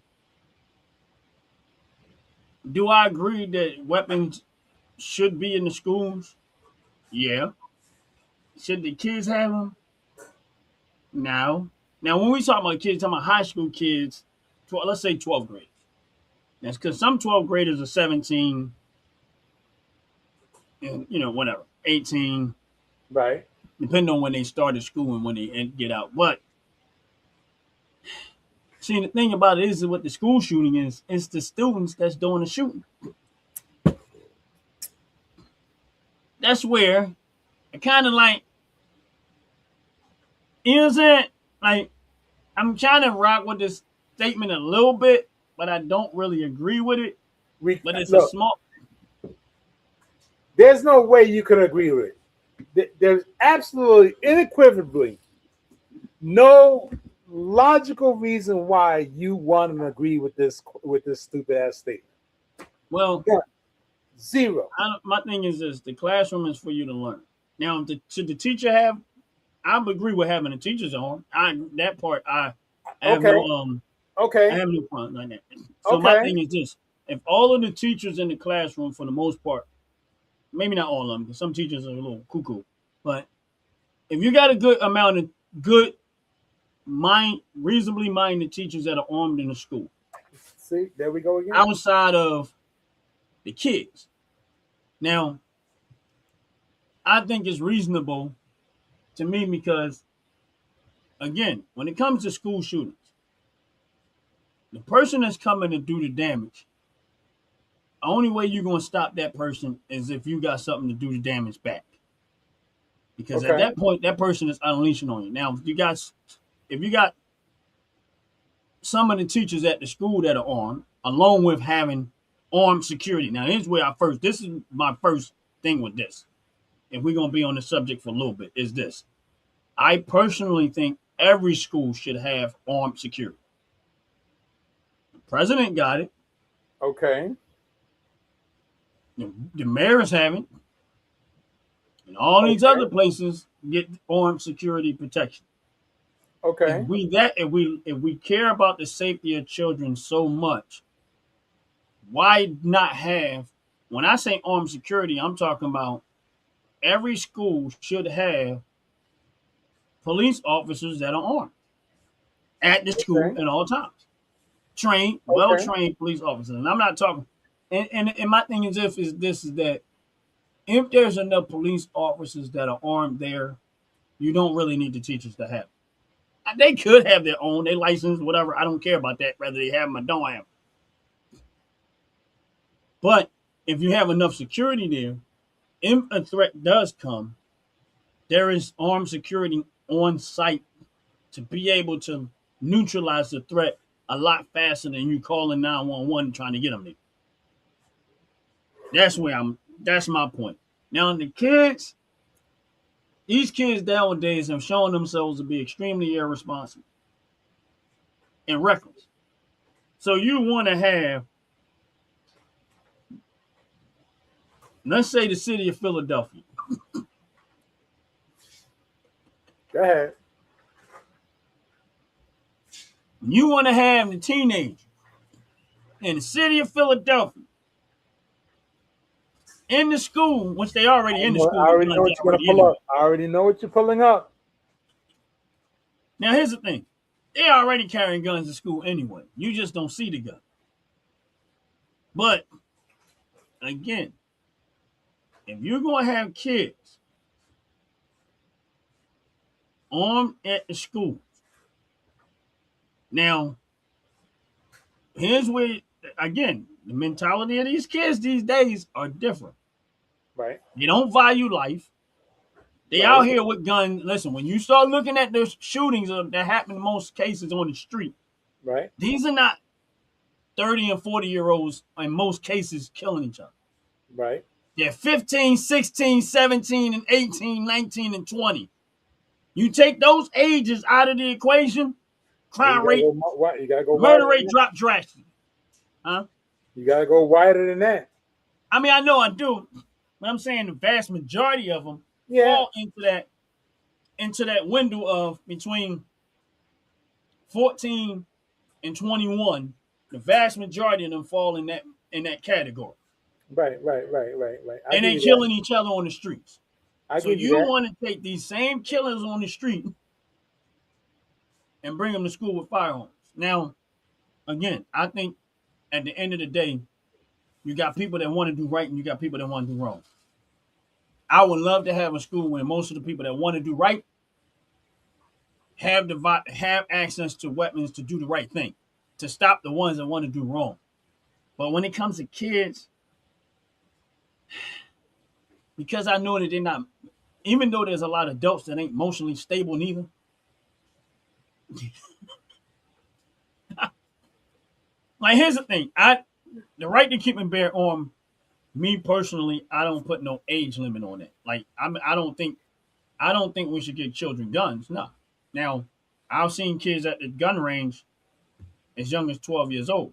do I agree that weapons should be in the schools? Yeah. Should the kids have them? No. Now, when we talk about kids, talking about high school kids, let's say 12th graders. That's because some 12th graders are 17 and, whatever, 18, Right. depending on when they started school and when they get out. But see, the thing about it is what the school shooting is, it's the students that's doing the shooting. That's where I kind of like, you know what I'm saying? Like, I'm trying to rock with this statement a little bit, but I don't really agree with it. We But it's a look. small. There's no way you can agree with it. There's absolutely, unequivocally, no logical reason why you want to agree with this stupid ass statement. Well, Yeah. Zero. my thing is this: the classroom is for you to learn. Now, should the teacher have? I agree with having the teachers on. That part I have Okay. no I Okay. have no problem like that. So my Okay. thing is this: if all of the teachers in the classroom, for the most part, maybe not all of them, because some teachers are a little cuckoo, but if you got a good amount of good reasonably minded teachers that are armed in the school, See, there we go again. outside of the kids. Now, I think it's reasonable to me because, again, when it comes to school shootings, the person that's coming to do the damage, the only way you're going to stop that person is if you got something to do the damage back. Because at Okay. that point, that person is unleashing on you. Now, if you got some of the teachers at the school that are armed, along with having armed security. Now, this is my first thing with this. If we're going to be on the subject for a little bit, is this. I personally think every school should have armed security. The president got it. Okay. The mayors have it. And all these Okay. other places get armed security protection. Okay. If we care about the safety of children so much, why not have, when I say armed security, I'm talking about every school should have police officers that are armed at the school Okay. at all times. Well Okay. trained police officers. And I'm not talking, and my thing is that if there's enough police officers that are armed there, you don't really need the teachers to have. They could have their own, they license, whatever. I don't care about that, whether they have them or don't have them. But if you have enough security there, if a threat does come, there is armed security on site to be able to neutralize the threat a lot faster than you calling 911 trying to get them there. That's my point. Now these kids nowadays have shown themselves to be extremely irresponsible and reckless. So you want to have, let's say, the city of Philadelphia. Go ahead. You want to have the teenager in the city of Philadelphia in the school, which they already in the school I with already know guns what you're gonna already pull anyway. up. I already know what you're pulling up. Now here's the thing: they already carrying guns to school anyway. You just don't see the gun. But again, if you're going to have kids armed at the school, now here's where, again, the mentality of these kids these days are different. Right. They don't value life. They Right. out here with guns. Listen, when you start looking at the shootings that happen in most cases on the street, Right. these are not 30 and 40-year-olds in most cases killing each other. Right. They're 15, 16, 17, and 18, 19, and 20. You take those ages out of the equation, crime rate, You gotta go wider murder than rate that. drop drastically. Huh? You gotta go wider than that. I mean, I know I do, but I'm saying the vast majority of them Yeah. fall into that window of between 14 and 21. The vast majority of them fall in that category. Right. Right. Right. Right. Right. I And give they you that. killing each other on the streets. I So give you you that. want to take these same killers on the street and bring them to school with firearms. Now, again, I think at the end of the day, you got people that want to do right and you got people that want to do wrong. I would love to have a school where most of the people that want to do right have access to weapons to do the right thing, to stop the ones that want to do wrong. But when it comes to kids, because I know that they're not, even though there's a lot of adults that ain't emotionally stable neither. Like, here's the thing, the right to keep and bear arms, me personally, I don't put no age limit on it. Like, I don't think we should give children guns. No. Now, I've seen kids at the gun range as young as 12 years old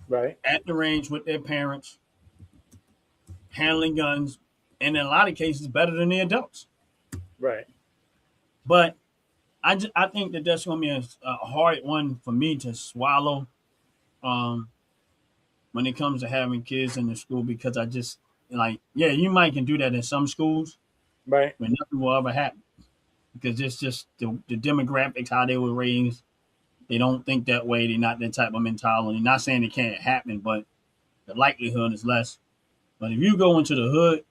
Right. at the range with their parents, handling guns, and in a lot of cases, better than the adults. Right. But I think that that's going to be a hard one for me to swallow when it comes to having kids in the school, because I just, like, yeah, you might can do that in some schools, Right. but nothing will ever happen because it's just the demographics, how they were raised. They don't think that way. They're not that type of mentality. Not saying it can't happen, but the likelihood is less. But if you go into the hood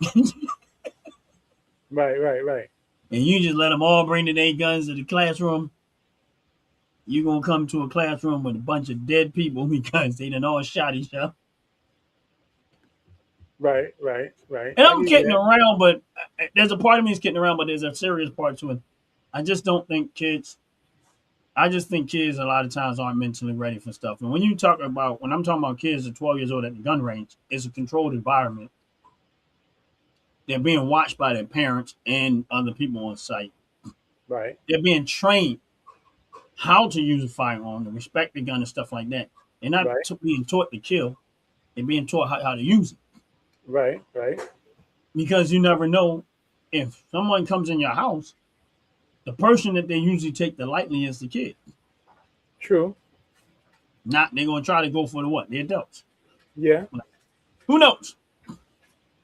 Right. Right. Right. and you just let them all bring their guns to the classroom, you're going to come to a classroom with a bunch of dead people because they done all shot each other. Right. Right. Right. And I I'm get kidding that. around, but there's a part of me is kidding around, but there's a serious part to it. I just don't think kids, I just think kids a lot of times aren't mentally ready for stuff. And when I'm talking about kids at 12 years old at the gun range, it's a controlled environment. They're being watched by their parents and other people on site. Right. They're being trained how to use a firearm, to respect the gun and stuff like that. They're not Right. being taught to kill. They're being taught how to use it. Right. Right. Because you never know, if someone comes in your house, the person that they usually take the lightly is the kid. True. Not they're gonna try to go for the what? The adults. Yeah. Who knows?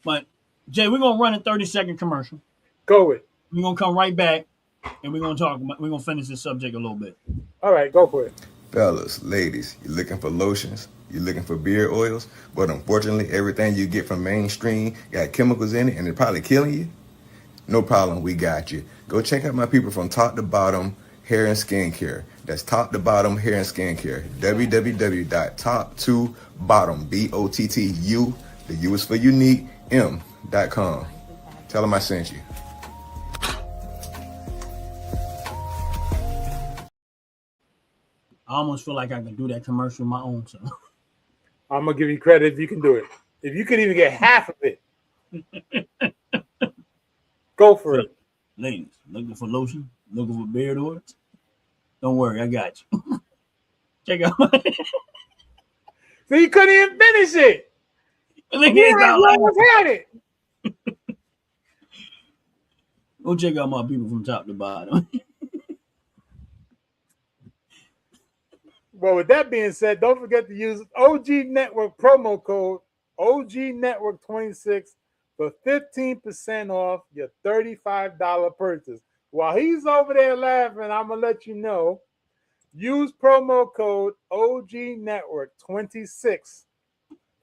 But Jay, we're gonna run a 30-second commercial. Go with. We're gonna come right back and we're gonna finish this subject a little bit. All right. Go for it. Fellas, ladies, you're looking for lotions, you're looking for beard oils, but unfortunately everything you get from mainstream got chemicals in it and it's probably killing you? No problem, we got you. Go check out my people from Top to Bottom Hair and Skincare. That's Top to Bottom Hair and Skincare. www.top2bottom, BOTTU, the U is for unique, M.com. Tell them I sent you. I almost feel like I can do that commercial my own self. I'm gonna give you credit if you can do it. If you can even get half of it, go for it. Ladies, looking for lotion, looking for beard oils? Don't worry, I got you. Check out my So you couldn't even finish it. look You at this out. almost had it. Go check out my people from top to bottom. Well, with that being said, don't forget to use OG Network promo code OG Network 26 for 15% off your $35 purchase. While he's over there laughing, I'm gonna let you know. Use promo code OG Network 26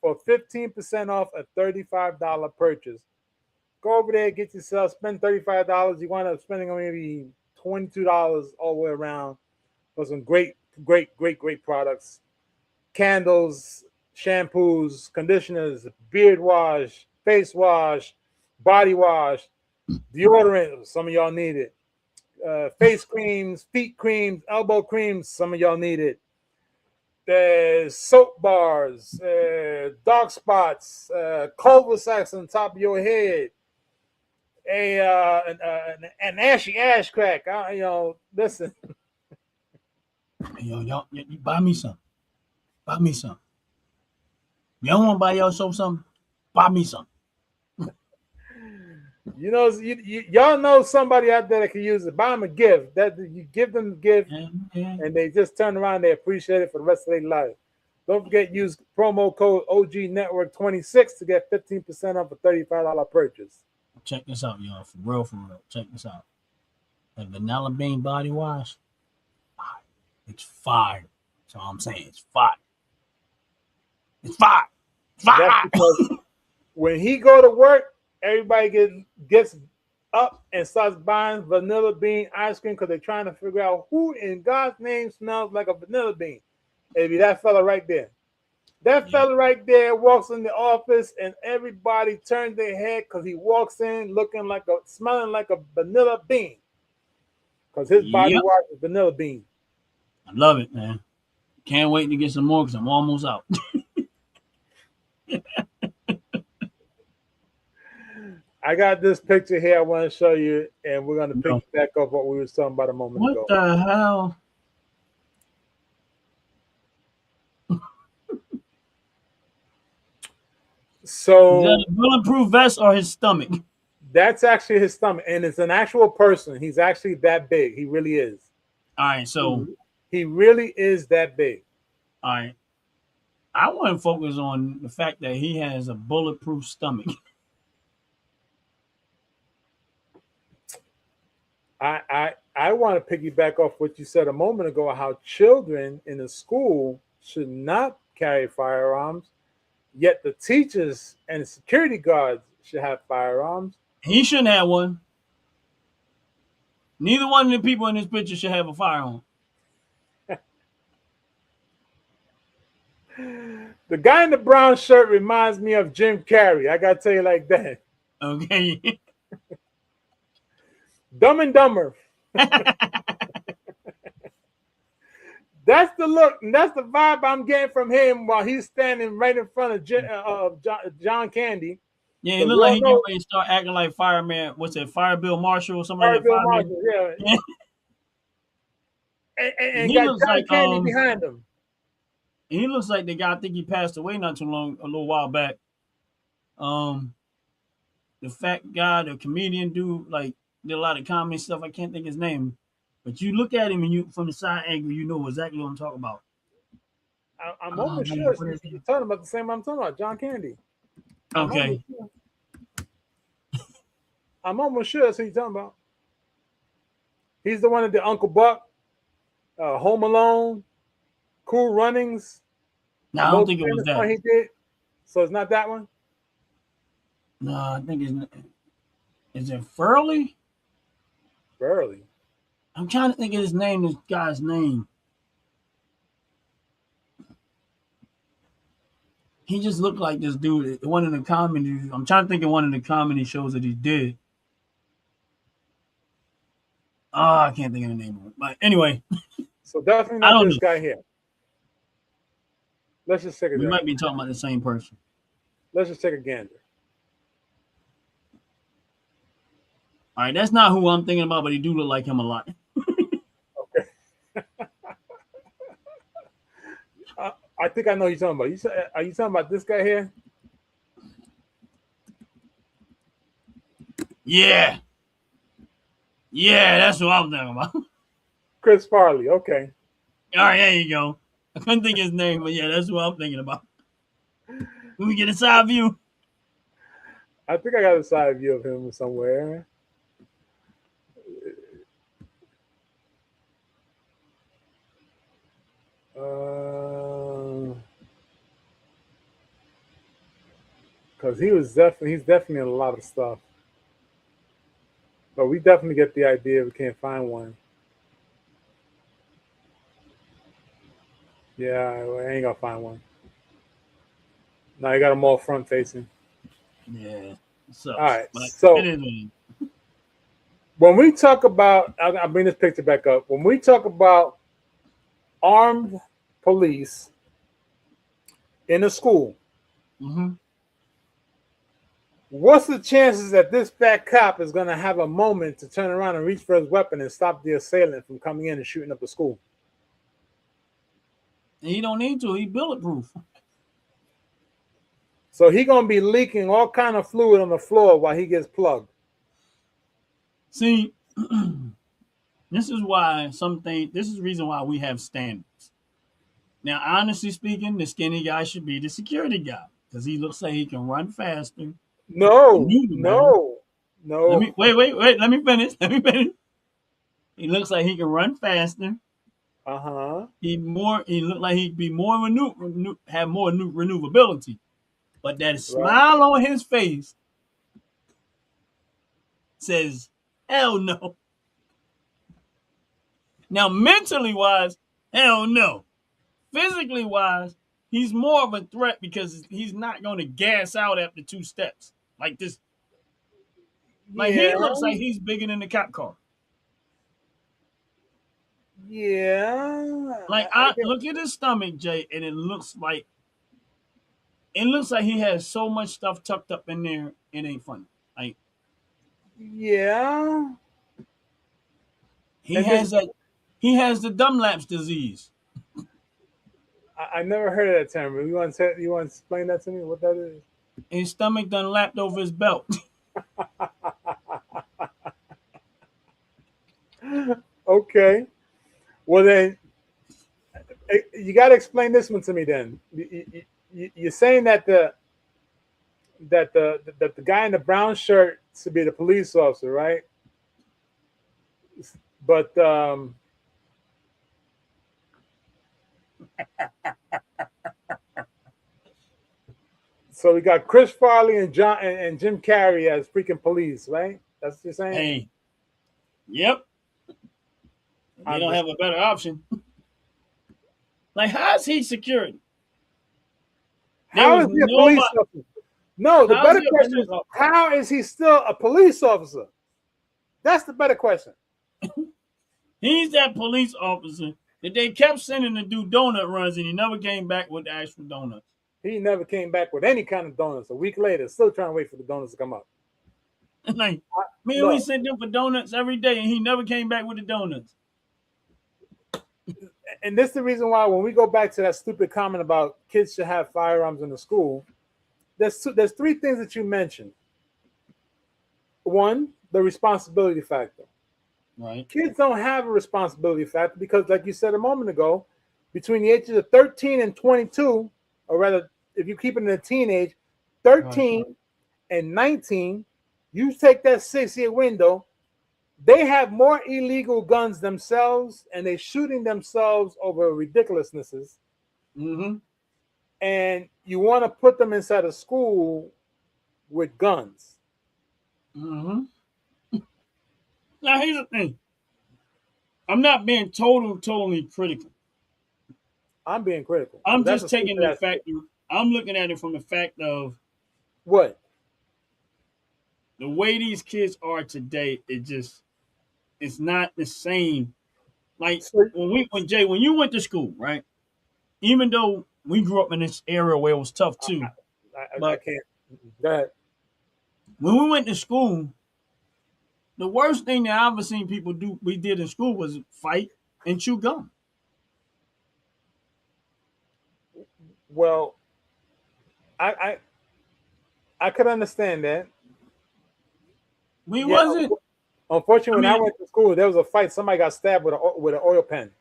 for 15% off a $35 purchase. Go over there, get yourself, spend $35. You wind up spending maybe $22 all the way around for some great products. Candles, shampoos, conditioners, beard wash, face wash, body wash, deodorant. Some of y'all need it. Face creams, feet creams, elbow creams. Some of y'all need it. There's soap bars, dark spots, cul-de-sacs on top of your head, an ashy ash crack. Listen. Yo, y'all, you buy me some. Buy me some. Y'all want to buy yourself something? Buy me some. Y'all know somebody out there that can use it. Buy them a gift. That you give them the gift, and they just turn around. They appreciate it for the rest of their life. Don't forget, use promo code OG Network 26 to get 15% off a $35 purchase. Check this out, y'all. For real. Check this out. The vanilla bean body wash. It's fire. That's all I'm saying. It's fire. It's fire. Fire. That's because when he go to work, Everybody gets up and starts buying vanilla bean ice cream because they're trying to figure out who in God's name smells like a vanilla bean. It'd be that fella right there. That Yeah. fella right there walks in the office and everybody turns their head because he walks in smelling like a vanilla bean because his body Yep. wash is vanilla bean. I love it, man. Can't wait to get some more because I'm almost out. I got this picture here I want to show you, and we're going to No. pick back up what we were talking about a moment What ago. the hell? Is that So a bulletproof vest or his stomach? that's actually his stomach, and it's an actual person. He's actually that big. He really is. All right, so He really is that big. all right. I want to focus on the fact that he has a bulletproof stomach. I want to piggyback off what you said a moment ago, how children in the school should not carry firearms, yet the teachers and the security guards should have firearms. He shouldn't have one. Neither one of the people in this picture should have a firearm. The guy in the brown shirt reminds me of Jim Carrey. I gotta tell you like that. Okay. Dumb and Dumber. That's the look, and that's the vibe I'm getting from him while he's standing right in front of John Candy. Yeah, it Because looked we like all he getting know ready to start acting like fireman. What's it, Fire Bill Marshall or something like that? Bill Fireman. Marshall, yeah, Yeah. and He got looks John like Candy behind him. he looks like the guy. I think he passed away not too long, a little while back. Um, the fat guy, the comedian dude, like did a lot of comedy stuff. I can't think his name, but you look at him and you from the side angle, you know exactly what I'm talking about. I'm Oh almost man, sure what is you're he? talking about the same I'm talking about, John Candy. I'm almost Okay, sure. I'm almost sure that's who you're talking about. He's the one that did Uncle Buck, Home Alone, Cool Runnings, no, the I don't most think it was famous one that. he did. So it's not that one. No, I think is it Furley? Barely. I'm trying to think of his name. This guy's name. He just looked like this dude. One of the comedy. I'm trying to think of one of the comedy shows that he did. Oh, I can't think of the name of it. But anyway, So definitely I not don't this know. guy here. Let's just take a We gander. might be talking about the same person. Let's just take a gander. All right, that's not who I'm thinking about, but he do look like him a lot. Okay. I think I know who you're talking about. Are you talking about this guy here? Yeah, yeah, that's what I'm thinking about. All Chris Farley. Okay. right, there you go. I couldn't think of his name, but yeah, that's what I'm thinking about. Let me get a side view. I think I got a side view of him somewhere. Because he's definitely in a lot of stuff. But we definitely get the idea. We can't find one. Yeah, I ain't gonna find one. Now you got them all front facing. Yeah, it All sucks, right. but it So is what it is. when we talk about, I'll bring this picture back up. When we talk about armed police in a school, Mm-hmm. what's the chances that this fat cop is going to have a moment to turn around and reach for his weapon and stop the assailant from coming in and shooting up the school? And he don't need to. He bulletproof. So he going to be leaking all kind of fluid on the floor while he gets plugged. See, this is why something. This is the reason why we have standards. Now, honestly speaking, the skinny guy should be the security guy because he looks like he can run faster, No, maneuver better. no, Let no. me wait. Let me finish. Let me finish. He looks like he can run faster. Uh-huh. He looked like he'd be more have more maneuverability. But that Right. smile on his face says, hell no. Now, mentally wise, hell no. Physically wise, he's more of a threat because he's not going to gas out after 2 steps. Like this. Like he Yeah, looks like he's bigger than the cop car. yeah. Like I I get, look at his stomach, Jay, and it looks like he has so much stuff tucked up in there. It ain't funny. Like yeah. he And this, has that. He has the Dunlap's disease. I never heard of that term. You want to explain that to me? What that is? His stomach done lapped over his belt. Okay. Well then, you got to explain this one to me. Then you're saying that the guy in the brown shirt should be the police officer, right? But so we got Chris Farley and John and Jim Carrey as freaking police, right? That's what you're saying. Hey, yep. They I'm don't just, have a better option. Like, how's he security? There how was is he a police nobody. officer? No, the How's better he a question police is officer? how is he still a police officer? That's the better question. He's that police officer that they kept sending to do donut runs, and he never came back with the actual donuts. He never came back with any kind of donuts. A week later, still trying to wait for the donuts to come up. Like, man, we Look, sent him for donuts every day, and he never came back with the donuts. and this is the reason why when we go back to that stupid comment about kids should have firearms in the school, there's three things that you mentioned. One, the responsibility factor. Right. Kids don't have a responsibility factor because, like you said a moment ago, between the ages of 13 and 22, or rather, if you keep it in a teenage, Right. 13 and 19, you take that 6 year window, they have more illegal guns themselves and they're shooting themselves over ridiculousnesses. Mm-hmm. And you want to put them inside a school with guns. Mm-hmm. Now, here's the thing. I'm not being totally critical. I'm being critical. I'm That's just a taking stupid the ass shit. fact. I'm looking at it from the fact of What? the way these kids are today. It's not the same. Like So, when you went to school, right? Even though we grew up in this area where it was tough too, I but can't. Go ahead. when we went to school, the worst thing that I ever seen people do we did in school was fight and chew gum. Well, I I, I could understand that. We Yeah. wasn't. Unfortunately, I when I mean, went to school, there was a fight. Somebody got stabbed with an oil pen.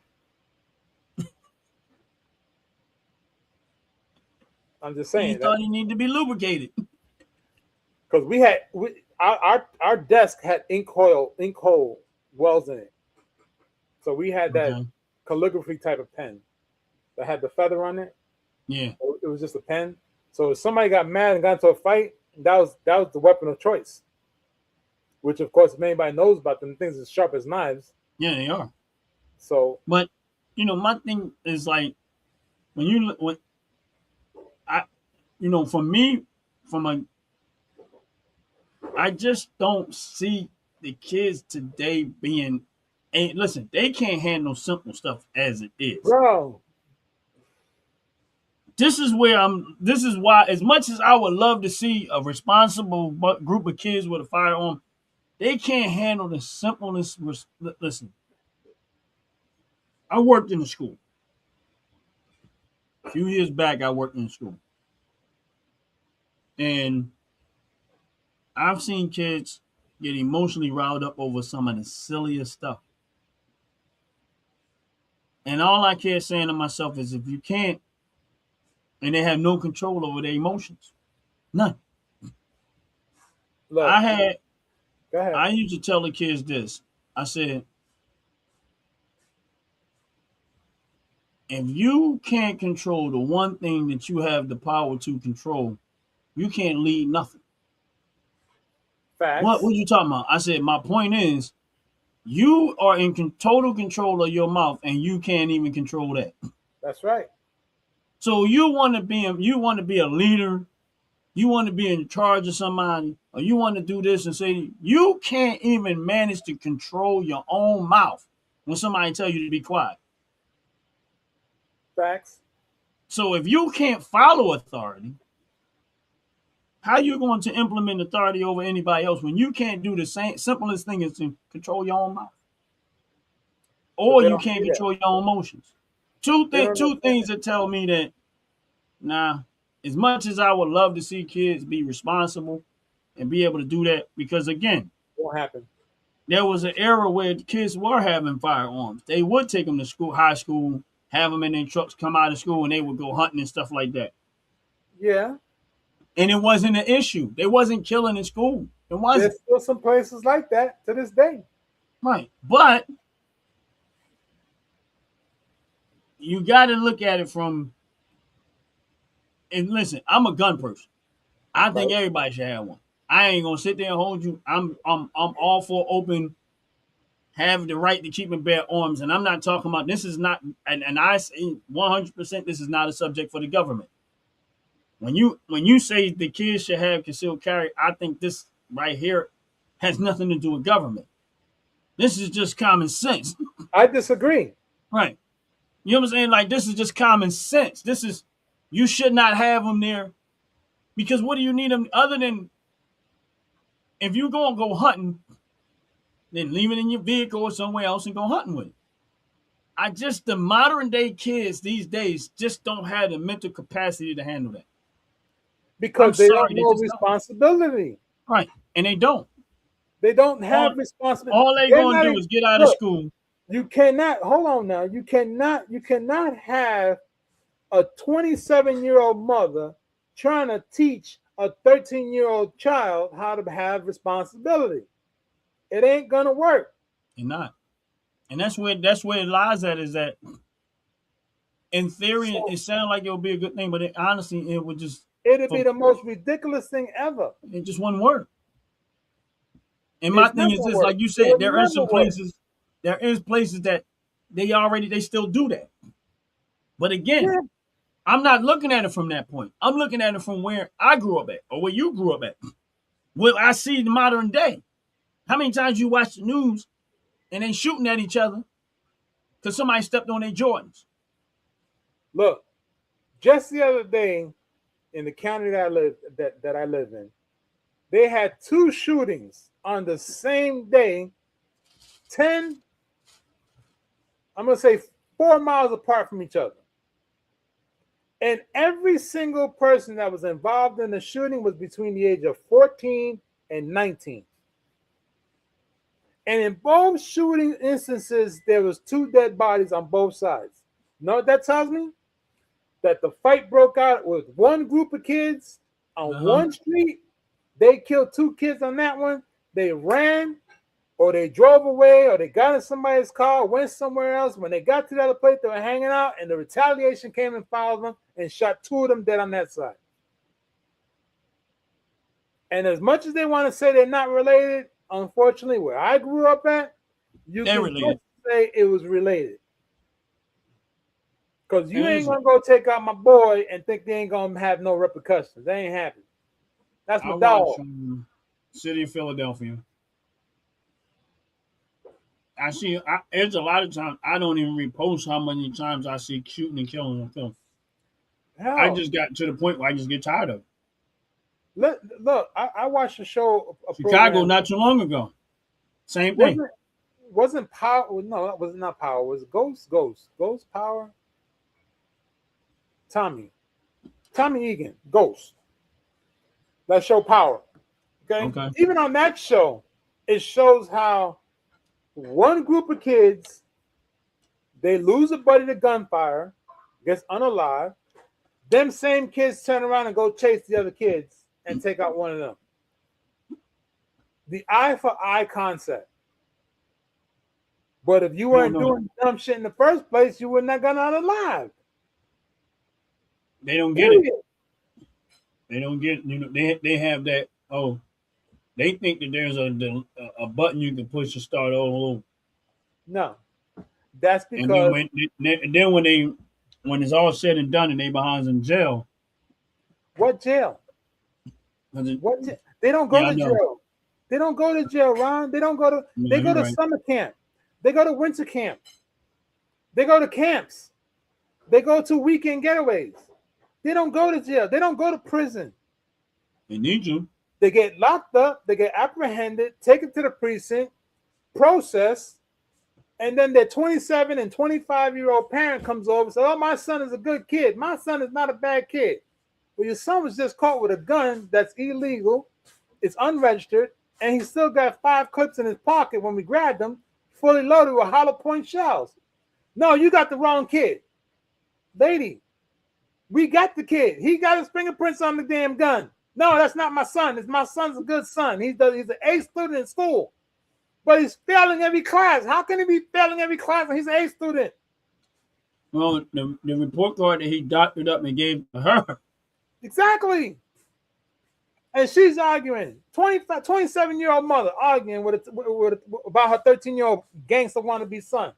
I'm just he saying that thought he needed to be lubricated. because our desk had ink hole wells in it, so we had that Okay. calligraphy type of pen that had the feather on it. Yeah. It was just a pen. So if somebody got mad and got into a fight, that was the weapon of choice. Which, of course, if anybody knows about them, things as sharp as knives. Yeah, they are. So But my thing is like when I, for me, from a, I just don't see the kids today being. And listen, they can't handle simple stuff as it is. bro, This is where I'm. This is why, as much as I would love to see a responsible group of kids with a firearm, they can't handle the simplest. Listen, I worked in a school. A few years back, I worked in a school, and I've seen kids get emotionally riled up over some of the silliest stuff. And all I kept saying to myself is, if you can't, and they have no control over their emotions, none. look, I had. go ahead. I used to tell the kids this. I said, if you can't control the one thing that you have the power to control, you can't lead nothing. Facts. What you talking about? I said my point is you are in total control of your mouth, and you can't even control that. That's right. So you want to be a leader, you want to be in charge of somebody, or you want to do this and say you can't even manage to control your own mouth when somebody tell you to be quiet. Facts. So if you can't follow authority, how you going to implement authority over anybody else when you can't do the same simplest thing is to control your own mouth, But or they you don't can't see that. control your own emotions? Two They don't two understand things that tell me that nah. As much as I would love to see kids be responsible and be able to do that, because again, it won't happen. there was an era where the kids were having firearms. They would take them to school, high school, have them in their trucks, come out of school, and they would go hunting and stuff like that. Yeah. And it wasn't an issue. They wasn't killing in school. It wasn't. There's still some places like that to this day. Right. But you got to look at it from, and listen, I'm a gun person. I think Right. everybody should have one. I ain't gonna sit there and hold you. I'm all for open, have the right to keep and bear arms. And I'm not talking about this is not, and I say 100% this is not a subject for the government. When you say the kids should have concealed carry, I think this right here has nothing to do with government. This is just common sense. I disagree. Right. You know what I'm saying? Like this is just common sense. This is you should not have them there because what do you need them other than if you go hunting, then leave it in your vehicle or somewhere else and go hunting with it. The modern day kids these days just don't have the mental capacity to handle that. I'm Because they don't sorry, they know just don't. responsibility. Right. And they don't. They don't All, have responsibility. all they They're gonna not do is get out of look, school. you cannot hold on now. You cannot have a 27-year-old mother trying to teach a 13-year-old child how to have responsibility. It ain't gonna work. They're not. And that's where it lies at is that in theory So it sounds like it would be a good thing, but honestly it would just it'd be for the most ridiculous thing ever. it just wouldn't work. And my It's thing not is gonna this, work. like you It said, would never work. there is places that they still do that. But again, Yeah, I'm not looking at it from that point. I'm looking at it from where I grew up at or where you grew up at. What I see in the modern day. How many times you watch the news and they shooting at each other because somebody stepped on their Jordans? look, just the other day in the county that I live in, they had two shootings on the same day, 10, I'm gonna say 4 miles apart from each other. And every single person that was involved in the shooting was between the age of 14 and 19. And in both shooting instances, there was two dead bodies on both sides. You know what that tells me? That the fight broke out with one group of kids on Uh-huh. one street. They killed two kids on that one. They ran or they drove away or they got in somebody's car, went somewhere else. When they got to the other place, they were hanging out and the retaliation came and followed them and shot two of them dead on that side. And as much as they want to say they're not related, unfortunately, where I grew up at, you They're can related. just say it was related. Because you And ain't listen, gonna go take out my boy and think they ain't gonna have no repercussions. They ain't happy. That's I my watch dog. City of Philadelphia. There's a lot of times I don't even repost how many times I see shooting and killing on film. I Hell, just got to the point where I just get tired of it. look, I watched a show, a Chicago program. not too long ago. Same thing. Wasn't Power? No, that was not Power. It was Ghost Power. Tommy Egan, Ghost. That show Power. Okay, Okay. even on that show, it shows how one group of kids they lose a buddy to gunfire, gets unalive. Them same kids turn around and go chase the other kids and take out one of them. The eye for eye concept. But if you No, weren't no, doing dumb shit in the first place, you wouldn't have gone out alive. they don't get it. Period. They don't get. They have that. Oh, They think that there's a button you can push to start all over. No, that's And then because when it's all said and done and they behind in jail, what jail? 'cause They don't go yeah, I to know. jail. They don't go to jail, Ron. They don't go to. No, They go you're to right. summer camp. They go to winter camp. They go to camps. They go to weekend getaways. They don't go to jail. They don't go to prison. They need to. They get locked up. They get apprehended, taken to the precinct, processed, and then their 27 and 25-year-old parent comes over and says, "Oh, my son is a good kid. My son is not a bad kid." Well, your son was just caught with a gun that's illegal. It's unregistered, and he still got 5 clips in his pocket when we grabbed him, fully loaded with hollow point shells. No, you got the wrong kid. Lady, we got the kid. He got his fingerprints on the damn gun. No, that's not my son. My son's a good son. He's an A student in school, but he's failing every class. How can he be failing every class when he's an A student? Well, the report card that he doctored up and gave to her. Exactly. And she's arguing. 27-year-old mother arguing about her 13-year-old gangster wannabe son.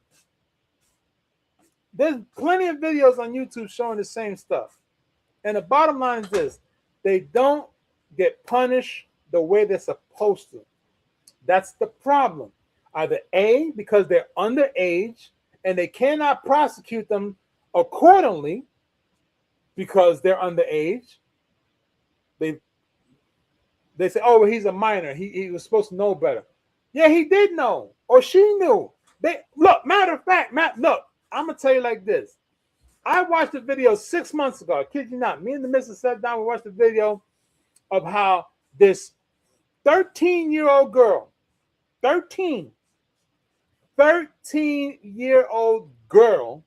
There's plenty of videos on YouTube showing the same stuff. And the bottom line is this: they don't get punished the way they're supposed to. That's the problem. Either A, because they're underage and they cannot prosecute them accordingly because they're underage. They say, "Oh, well, he's a minor. He was supposed to know better." Yeah, he did know, or she knew. Matter of fact, look, I'm gonna tell you like this. I watched a video 6 months ago. I kid you not. Me and the missus sat down and watched a video of how this 13-year-old girl, 13-year-old girl,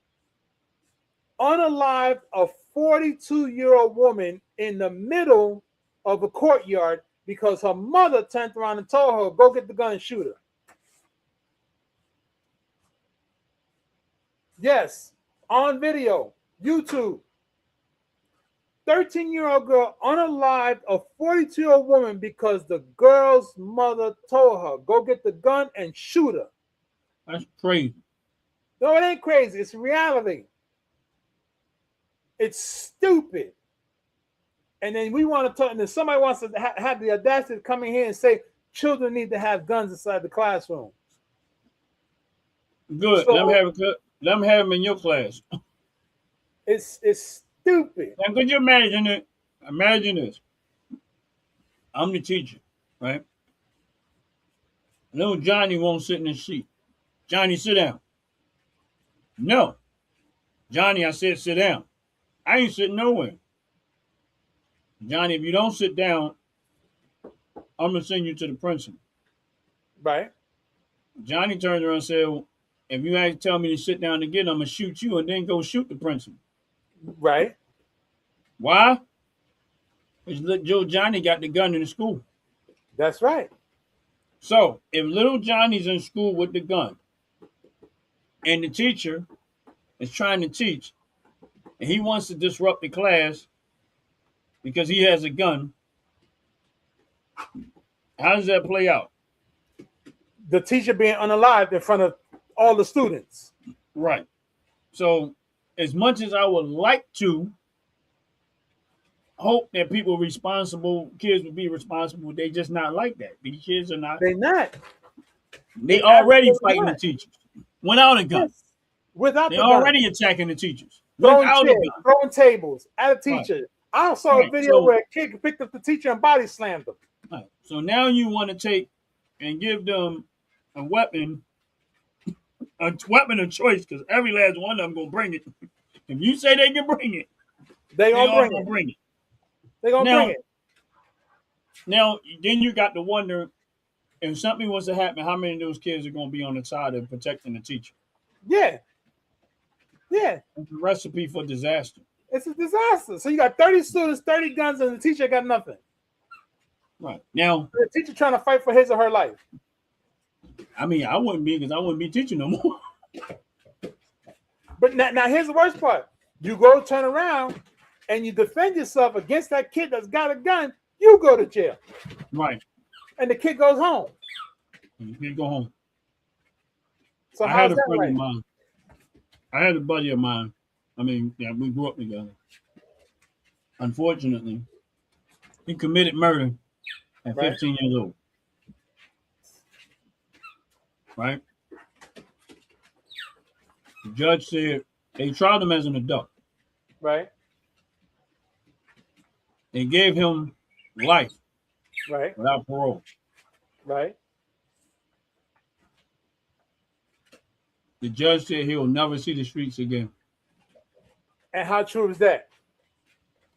unalived a 42-year-old woman in the middle of a courtyard because her mother turned around and told her, "Go get the gun and shoot her." Yes, on video, YouTube. 13-year-old girl unalived a 42-year-old woman because the girl's mother told her, "Go get the gun and shoot her." That's crazy. No, it ain't crazy. It's reality. It's stupid. And then we want to talk, and then somebody wants to have the audacity to come in here and say children need to have guns inside the classroom. Good. So, Let them have them in your class. It's stupid. Now, could you imagine it? Imagine this. I'm the teacher, right? Little Johnny won't sit in his seat. Johnny, sit down. No. Johnny, I said sit down. I ain't sitting nowhere. Johnny, if you don't sit down, I'm going to send you to the principal. Right. Johnny turns around and said, well, if you ain't tell me to sit down again, I'm going to shoot you and then go shoot the principal. Right. Why? Because Joe Johnny got the gun in the school. That's right. So if little Johnny's in school with the gun and the teacher is trying to teach and he wants to disrupt the class because he has a gun, how does that play out? The teacher being unalived in front of all the students. Right. So as much as I would like to hope that kids would be responsible, they just not like that. These kids are not. They're not. They already fighting the teachers without a gun. Yes. Without They're the gun. already attacking the teachers Throwing without chairs, a gun. throwing tables at a teacher. Right. I saw a video where a kid picked up the teacher and body slammed him. Right. So now you want to take and give them a weapon of choice, because every last one of them gonna bring it. If you say they can bring it, they all gonna bring it. bring it. They're gonna bring it. Now, then you got to wonder if something was to happen, how many of those kids are gonna be on the side of protecting the teacher? Yeah. Yeah. It's a recipe for disaster. It's a disaster. So you got 30 students, 30 guns, and the teacher got nothing. Right. Now, the teacher trying to fight for his or her life. I mean, I wouldn't be, because I wouldn't be teaching no more. But now here's the worst part. You go turn around and you defend yourself against that kid that's got a gun, you go to jail. Right. and the kid goes home. And you can't go home. So I had how's a that friend of right? mine. I had a buddy of mine. I mean, yeah, we grew up together. Unfortunately, he committed murder at Right, 15 years old. Right? The judge said they tried him as an adult. right, They gave him life right, without parole. right. The judge said he will never see the streets again. And how true is that?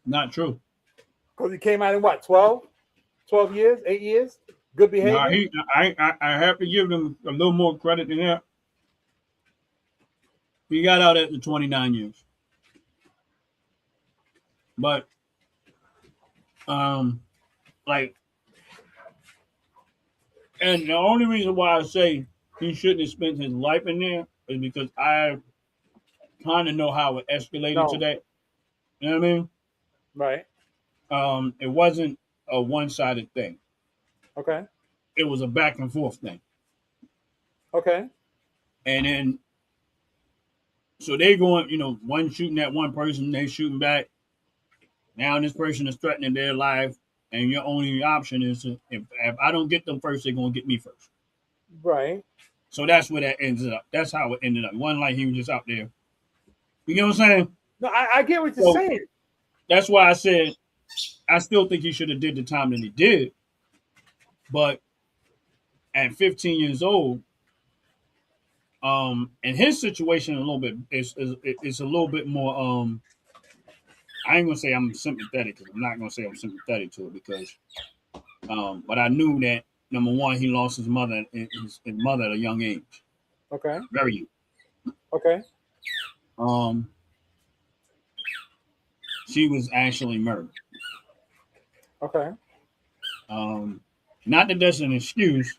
Not true. Because he came out in what, 12 years, 8 years? Good No, behavior? I have to give him a little more credit than that. He got out after 29 years. But um like and the only reason why I say he shouldn't have spent his life in there is because I kind of know how it escalated to No. that. You know what I mean? Right. It wasn't a one-sided thing. Okay. It was a back and forth thing. Okay. And then so they going, one shooting at one person, they shooting back. Now this person is threatening their life, and your only option is if I don't get them first, they're gonna get me first. Right. So that's where that ends up. That's how it ended up. It wasn't like he was just out there. You get what I'm saying? No, I get what you're So saying. that's why I said I still think he should have did the time that he did. But at 15 years old, and his situation a little bit is a little bit more. I ain't gonna say I'm sympathetic because I'm not gonna say I'm sympathetic to it because, but I knew that number one, he lost his mother at a young age, Okay. very young. Okay. Um, she was actually murdered. Okay. Not that that's an excuse,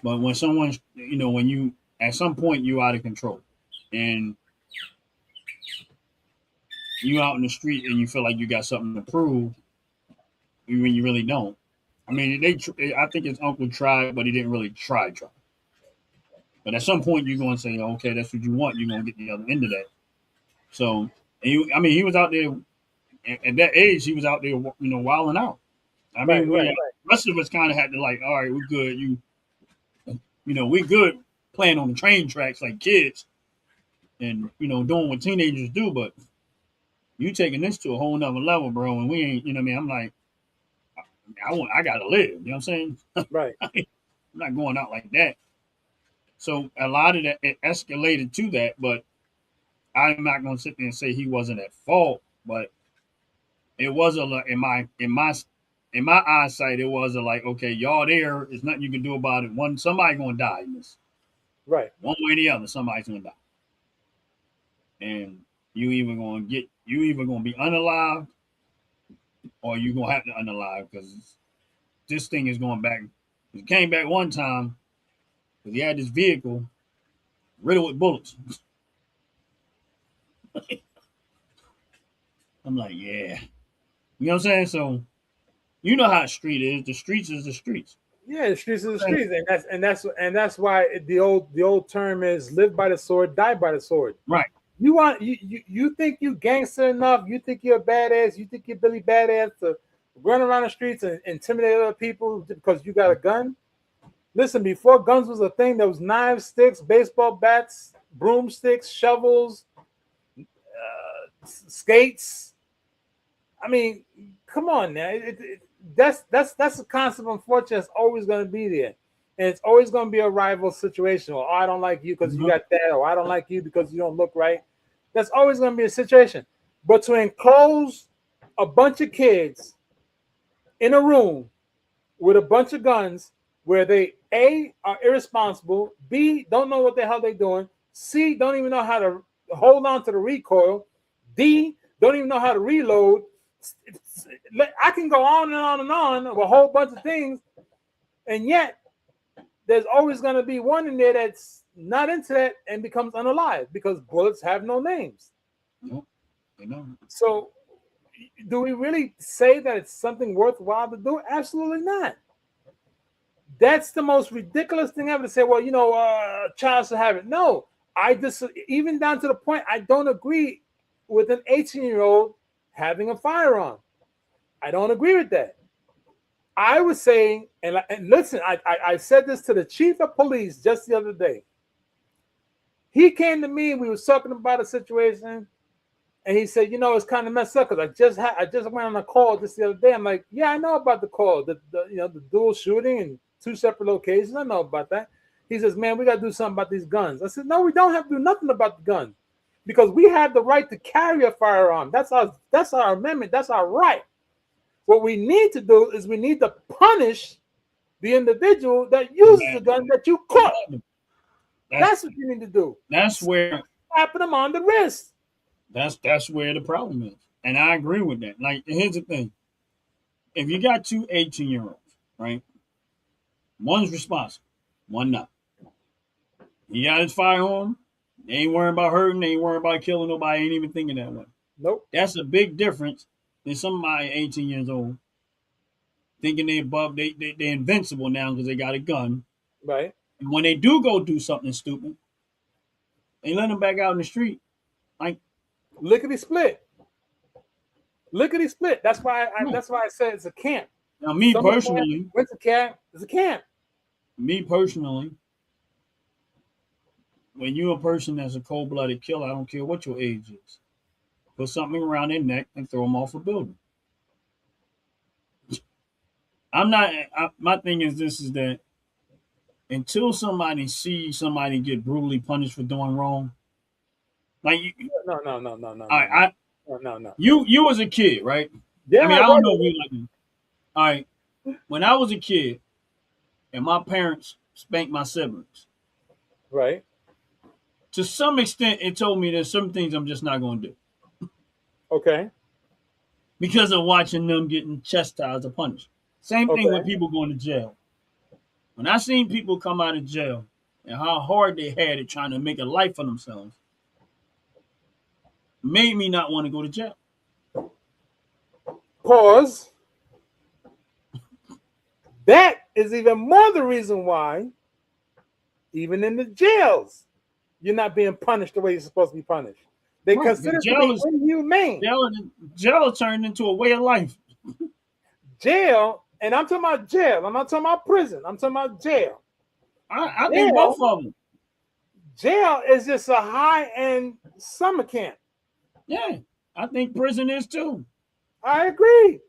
but when someone's, when you at some point you out of control, and you out in the street and you feel like you got something to prove, when you really don't. I mean, I think his uncle tried, but he didn't really try. But at some point, you're going to say, okay, that's what you want. You're going to get the other end of that. So, he was out there at that age. He was out there, wilding out. I Right. mean, Right. the rest of us kind of had to like, all right, we're good. We good playing on the train tracks like kids, and doing what teenagers do. But you taking this to a whole nother level, bro. And we ain't, what I mean. I'm like, I gotta live. You know what I'm saying? Right. I'm not going out like that. So a lot of that it escalated to that, but I'm not going to sit there and say he wasn't at fault. But it was in my eyesight, it was like, okay, y'all there. There's nothing you can do about it. Somebody going to die in this. Right. One way or the other, somebody's going to die, and you either going to be unalive, or you going to have to unalive because this thing is going back. It came back one time because he had this vehicle riddled with bullets. I'm like, yeah. You know what I'm saying? So you know how the street is. The streets is the streets. Yeah, the streets are the streets, and that's why the old term is live by the sword, die by the sword. Right. You think you gangster enough, you think you're a badass, you think you're Billy Badass to run around the streets and intimidate other people because you got a gun? Listen, before guns was a thing, there was knives, sticks, baseball bats, broomsticks, shovels, skates. I mean, come on now. That's a concept. Unfortunately, it's always going to be there, and it's always going to be a rival situation. Or, oh, I don't like you because you got that, or I don't like you because you don't look right. That's always going to be a situation. But to enclose a bunch of kids in a room with a bunch of guns, where they A, are irresponsible, B, don't know what the hell they're doing, C, don't even know how to hold on to the recoil, D, don't even know how to reload. I can go on and on and on with a whole bunch of things, and yet there's always going to be one in there that's not into that and becomes unalive because bullets have no names. Nope. So do we really say that it's something worthwhile to do? Absolutely not. That's the most ridiculous thing ever to say, well, child should have it. No, I just, even down to the point, I don't agree with an 18-year-old having a firearm. I don't agree with that. I was saying, and listen, I said this to the chief of police just the other day. He came to me, we was talking about a situation, and he said, it's kind of messed up because I just went on a call just the other day. I'm like, yeah, I know about the call, the dual shooting in 2 separate locations. I know about that. He says, man, we got to do something about these guns. I said, no, we don't have to do nothing about the guns because we have the right to carry a firearm. That's our amendment. That's our right. What we need to do is we need to punish the individual that uses the gun that you caught. That's what you need to do. That's where slapping them on the wrist. That's where the problem is. And I agree with that. Like, here's the thing. If you got 2 18-year-olds, right? One's responsible, one not. He got his firearm. They ain't worrying about hurting. They ain't worrying about killing nobody. Ain't even thinking that way. Nope. That's a big difference than somebody 18 years old thinking they're invincible now because they got a gun. Right. And when they do go do something stupid, they let them back out in the street. Like, lickety split. Lickety split. That's why I said it's a camp. Now, me personally, went to camp. It's a camp. Me personally, when you're a person that's a cold-blooded killer, I don't care what your age is, put something around their neck and throw them off a building. My thing is this, is that until somebody sees somebody get brutally punished for doing wrong, like no. No. You was a kid, right? Yeah. I mean, I don't know if you like me. All right. When I was a kid and my parents spanked my siblings, right? To some extent, it told me there's some things I'm just not going to do. Okay. Because of watching them getting chastised or punished. Same thing with people going to jail. When I seen people come out of jail and how hard they had it trying to make a life for themselves, made me not want to go to jail. Pause. That is even more the reason why, even in the jails, you're not being punished the way you're supposed to be punished. They consider it to be inhumane. Jail turned into a way of life. Jail, and I'm talking about jail. I'm not talking about prison. I'm talking about jail. I think both of them. Jail is just a high-end summer camp. Yeah, I think prison is too. I agree.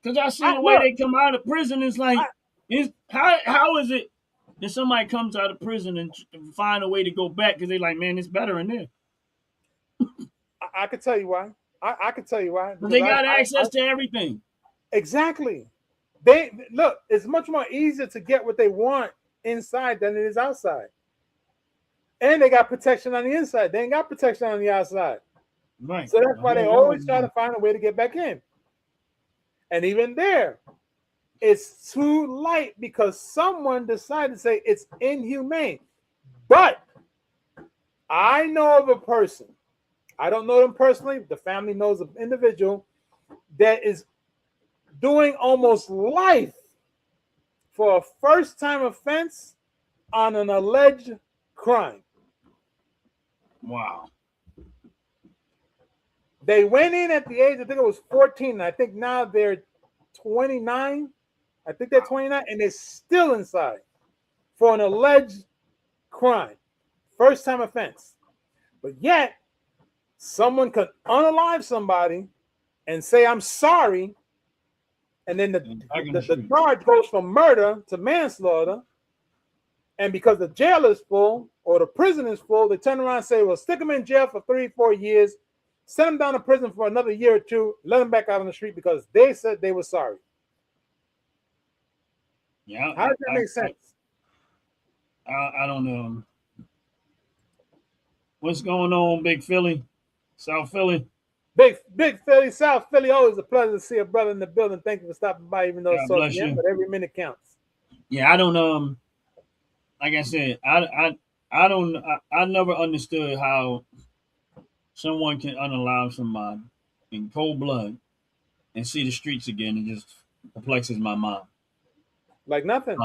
Because I see the way they come out of prison. It's like, how is it that somebody comes out of prison and find a way to go back because they're like, man, it's better in there. I could tell you why. I could tell you why. They got access to everything. Exactly. They look. It's much more easier to get what they want inside than it is outside. And they got protection on the inside. They ain't got protection on the outside. Right. So that's why they always try to find a way to get back in. And even there, it's too light because someone decided to say it's inhumane. But I know of a person, I don't know them personally, the family knows an individual that is doing almost life for a first-time offense on an alleged crime. Wow. They went in at the age, I think it was 14. I think now they're 29. I think they're 29, and they're still inside for an alleged crime. First time offense. But yet, someone could unalive somebody and say, I'm sorry. And then the charge goes from murder to manslaughter. And because the jail is full or the prison is full, they turn around and say, well, stick them in jail for 3-4 years. Send them down to prison for another year or two. Let them back out on the street because they said they were sorry. Yeah. How does that make sense? I don't know. What's going on, Big Philly? South Philly? Big Philly, South Philly. Always a pleasure to see a brother in the building. Thank you for stopping by, even though it's so young, but every minute counts. Yeah, I don't like I said, I never understood how someone can unalive somebody in cold blood and see the streets again. It just perplexes my mind. Like nothing.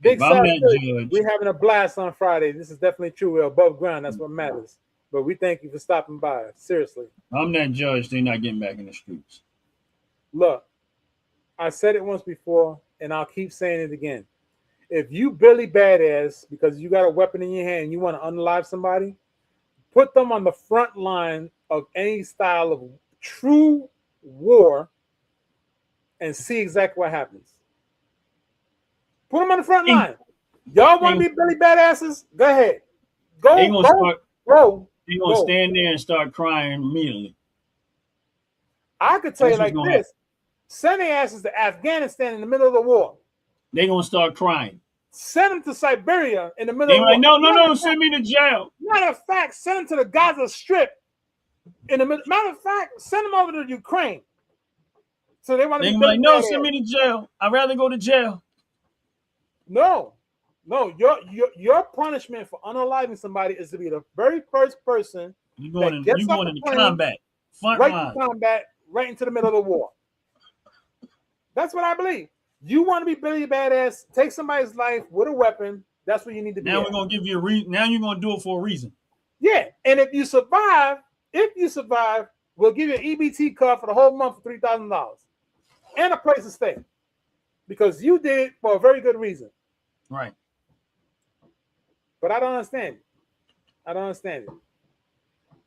Big I'm South, that judge, we're having a blast on Friday. This is definitely true. We're above ground. That's what matters. But we thank you for stopping by. Seriously. they're not getting back in the streets. Look, I said it once before, and I'll keep saying it again. If you Billy Badass because you got a weapon in your hand and you want to unalive somebody, put them on the front line of any style of true war and see exactly what happens. Put them on the front They, line. Y'all they, want to be Billy Badasses? Go ahead. they Go, gonna go, start. go, They gonna go. stand there and start crying immediately. I could tell That's you what's like gonna happen. this. Send their asses to Afghanistan in the middle of the war. They gonna start crying. Send them to Siberia in the middle They of the like, war. no, send me to jail. Matter of fact, send them to the Gaza Strip. In the matter of fact, send them over to Ukraine. So they want to They be like, Billy no, Badass. send me to jail. I'd rather go to jail. No, your punishment for unaliving somebody is to be the very first person You that going gets off the into plane, combat, front right line. to combat, right into the middle of the war. That's what I believe. You want to be Billy Badass, take somebody's life with a weapon. That's what you need to be. Now we're gonna give you a reason. Now you're gonna do it for a reason. Yeah, and if you survive, we'll give you an EBT card for the whole month for $3,000 and a place to stay because you did it for a very good reason. Right. But I don't understand it.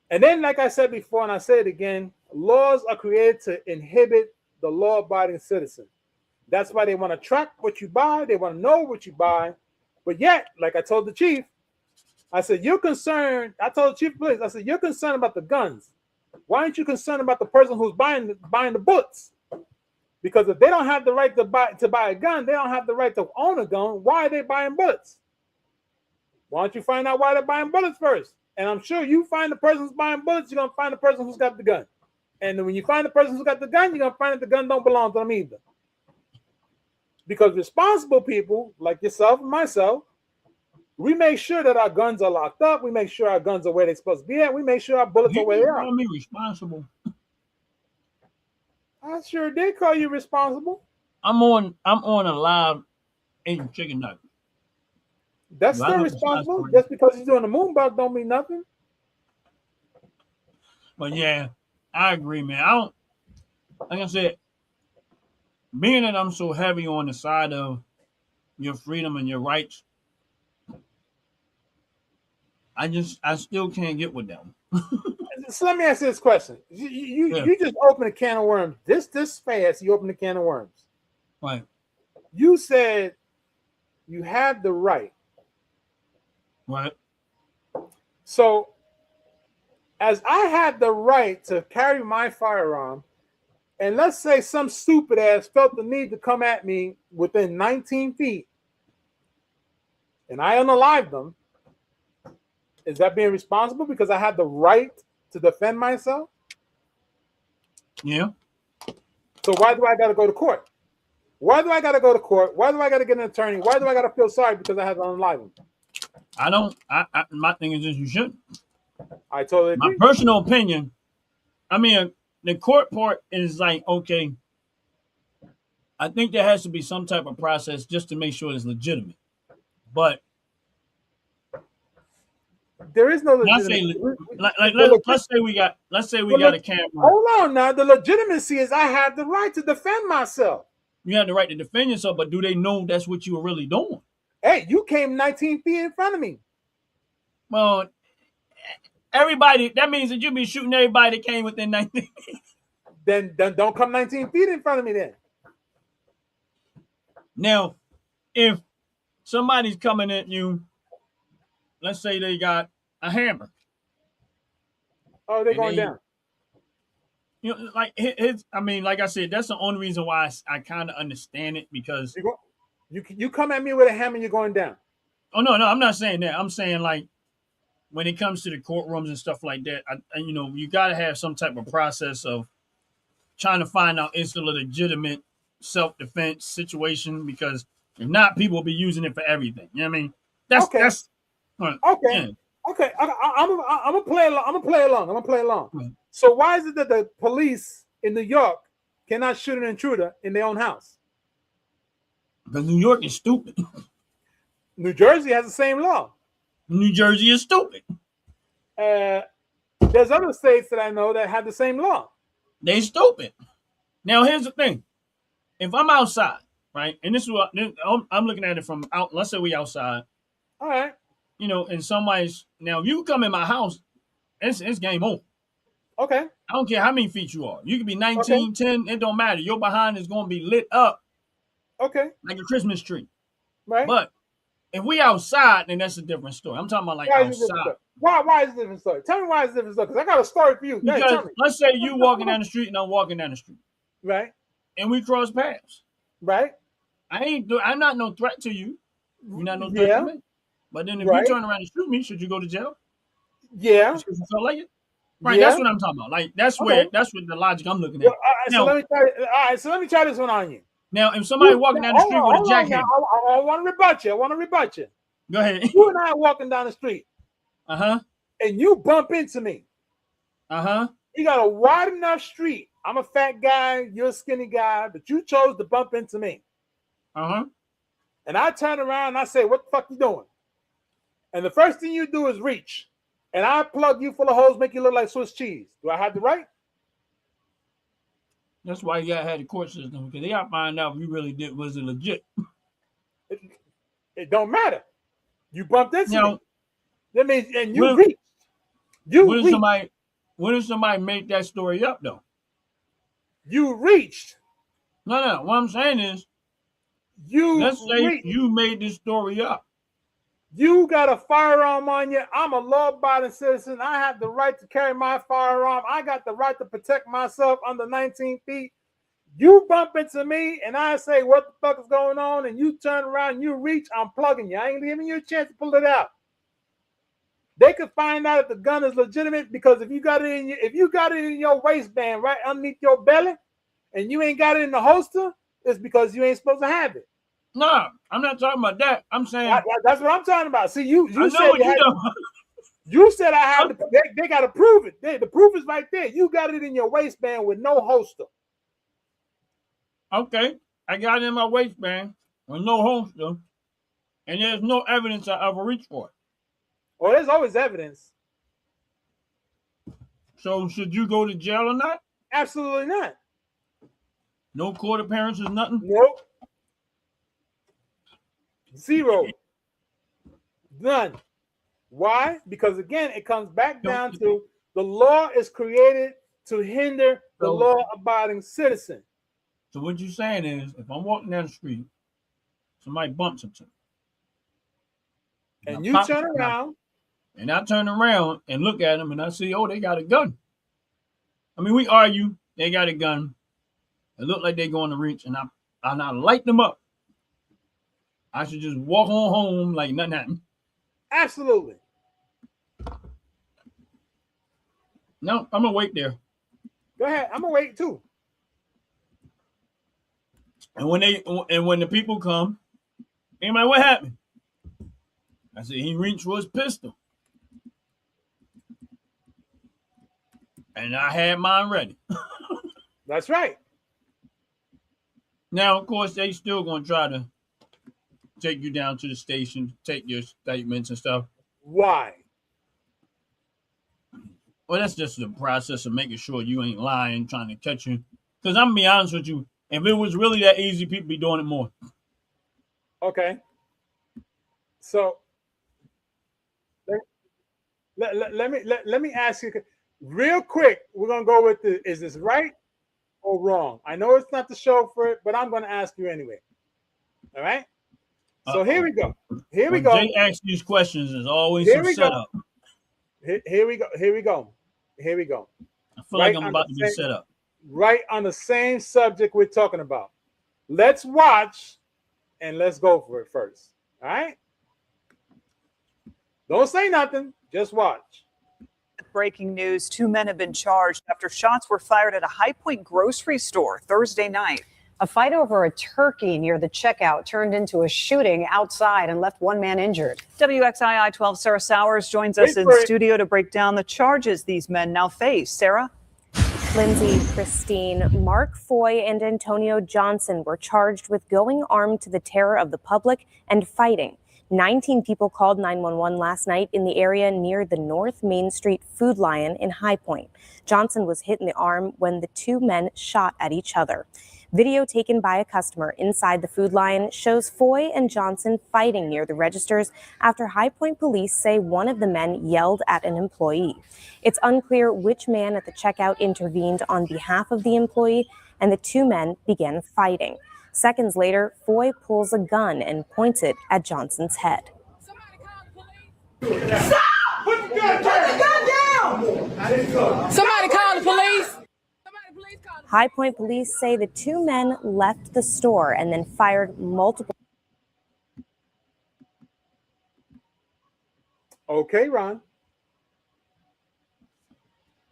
And then, like I said before, and I say it again, laws are created to inhibit the law-abiding citizen. That's why they want to track what you buy. They want to know what you buy. But yet, like I told the chief, I said, you're concerned. I told the chief of police, I said, you're concerned about the guns. Why aren't you concerned about the person who's buying the bullets? Because if they don't have the right to buy a gun, they don't have the right to own a gun. Why are they buying bullets? Why don't you find out why they're buying bullets first? And I'm sure you find the person who's buying bullets, you're going to find the person who's got the gun. And then when you find the person who's got the gun, you're going to find that the gun don't belong to them either. Because responsible people like yourself and myself, we make sure that our guns are locked up. We make sure our guns are where they're supposed to be at. We make sure our bullets are where they are. Call me responsible. I sure did call you responsible. I'm on a live eating chicken nugget. That's still responsible. Just because he's doing the moonbug don't mean nothing. But yeah, I agree, man. I don't, like I said, being that I'm so heavy on the side of your freedom and your rights, I still can't get with them. So let me ask you this question. You just opened a can of worms. This fast, you opened a can of worms. Right. You said you have the right. Right. So as I have the right to carry my firearm, and let's say some stupid ass felt the need to come at me within 19 feet, and I unalived them, is that being responsible because I have the right to defend myself? Yeah. So why do I got to go to court? Why do I got to go to court? Why do I got to get an attorney? Why do I got to feel sorry because I have to unalive them? I don't. My thing is just you shouldn't. I totally agree. My personal opinion. I mean, the court part is like, okay, I think there has to be some type of process just to make sure it's legitimate. But there is no legitimate. Let's say we got a camera. Hold on now. The legitimacy is I have the right to defend myself. You have the right to defend yourself, but do they know that's what you were really doing? Hey, you came 19 feet in front of me. Well, everybody, that means that you'll be shooting everybody that came within 19 feet. Then don't come 19 feet in front of me then. Now, if somebody's coming at you, let's say they got a hammer. Oh, they're going down. You know, like like I said, that's the only reason why I kind of understand it because you come at me with a hammer, you're going down. Oh no, I'm not saying that. I'm saying like when it comes to the courtrooms and stuff like that, you got to have some type of process of trying to find out is it a legitimate self-defense situation because if not, people will be using it for everything. You know what I mean? That's okay. Yeah. Okay. I'm gonna play along. I'm gonna play along. Mm-hmm. So why is it that the police in New York cannot shoot an intruder in their own house? Because New York is stupid. New Jersey has the same law. New Jersey is stupid. There's other states that I know that have the same law. They stupid. Now, here's the thing. If I'm outside, right, and this is what I'm looking at it from out. Let's say we outside. All right. You know, and somebody's now. If you come in my house, it's game over. Okay. I don't care how many feet you are. You can be 19, 10. It don't matter. Your behind is going to be lit up. Okay. Like a Christmas tree. Right. But if we outside, then that's a different story. I'm talking about like outside. Why is it a different story? Tell me why it's a different story. Because I got a story for you. Because let's say you walking down the street and I'm walking down the street. Right. And we cross paths. Right. I'm not no threat to you. You're not no threat to me. But then if you turn around and shoot me, should you go to jail? Yeah. Because you felt like it? Right, that's what I'm talking about. Like that's what the logic I'm looking at. Well, so let me try this one on you. Now, if somebody walking down the street with a jackhammer, I want to rebut you. Go ahead. You and I are walking down the street. And you bump into me. You got a wide enough street. I'm a fat guy, you're a skinny guy, but you chose to bump into me. And I turn around and I say, "What the fuck you doing?" And the first thing you do is reach. And I plug you full of holes, make you look like Swiss cheese. Do I have the right? That's why you gotta have the court system, because they gotta find out if you really was it legit. It don't matter. You bumped into me. That means, and you reached. When did somebody make that story up though? You reached. No. What I'm saying is, let's say you made this story up. You got a firearm on you. I'm a law-abiding citizen. I have the right to carry my firearm. I got the right to protect myself under 19 feet. You bump into me and I say, "What the fuck is going on?" And you turn around and you reach, I'm plugging you. I ain't giving you a chance to pull it out. They could find out if the gun is legitimate, because if you got it in your waistband right underneath your belly and you ain't got it in the holster, it's because you ain't supposed to have it. No, I'm not talking about that. I'm saying that's what I'm talking about. See, you said you said I had to. They got to prove it. The proof is right there. You got it in your waistband with no holster. Okay, I got it in my waistband with no holster, and there's no evidence I ever reached for it. Well, there's always evidence. So should you go to jail or not? Absolutely not. No court appearances, nothing? Nope. Zero. None. Why? Because again, it comes back down to the law is created to hinder the law-abiding citizen. So what you're saying is, if I'm walking down the street, somebody bumps into me, and you turn around, and I turn around and look at them, and I see, oh, they got a gun. I mean, we argue, they got a gun. It look like they're going to reach, and I light them up. I should just walk on home like nothing happened. Absolutely. No, I'm gonna wait there. Go ahead. I'm gonna wait too. And when the people come, anybody, what happened? I said he reached for his pistol, and I had mine ready. That's right. Now, of course, they still gonna try to take you down to the station, take your statements and stuff. Why? Well, that's just the process of making sure you ain't lying, trying to catch you. Because I'm going to be honest with you, if it was really that easy, people be doing it more. Okay. So let me ask you real quick. We're going to go with is this right or wrong? I know it's not the show for it, but I'm going to ask you anyway. All right? So here we go. Here we go. Jay asks these questions, is always some setup. Here we go. I feel like I'm about to be set up. Right on the same subject we're talking about. Let's watch and let's go for it first. All right? Don't say nothing. Just watch. Breaking news. 2 men have been charged after shots were fired at a High Point grocery store Thursday night. A fight over a turkey near the checkout turned into a shooting outside and left one man injured. WXII 12 Sarah Sowers joins us in studio to break down the charges these men now face. Sarah? Lindsay, Christine, Mark Foy, and Antonio Johnson were charged with going armed to the terror of the public and fighting. 19 people called 911 last night in the area near the North Main Street Food Lion in High Point. Johnson was hit in the arm when the two men shot at each other. Video taken by a customer inside the Food Lion shows Foy and Johnson fighting near the registers after High Point police say one of the men yelled at an employee. It's unclear which man at the checkout intervened on behalf of the employee, and the two men began fighting. Seconds later, Foy pulls a gun and points it at Johnson's head. Stop! Put the gun down! Somebody call the police! High Point police say the two men left the store and then fired multiple. Okay, Ron.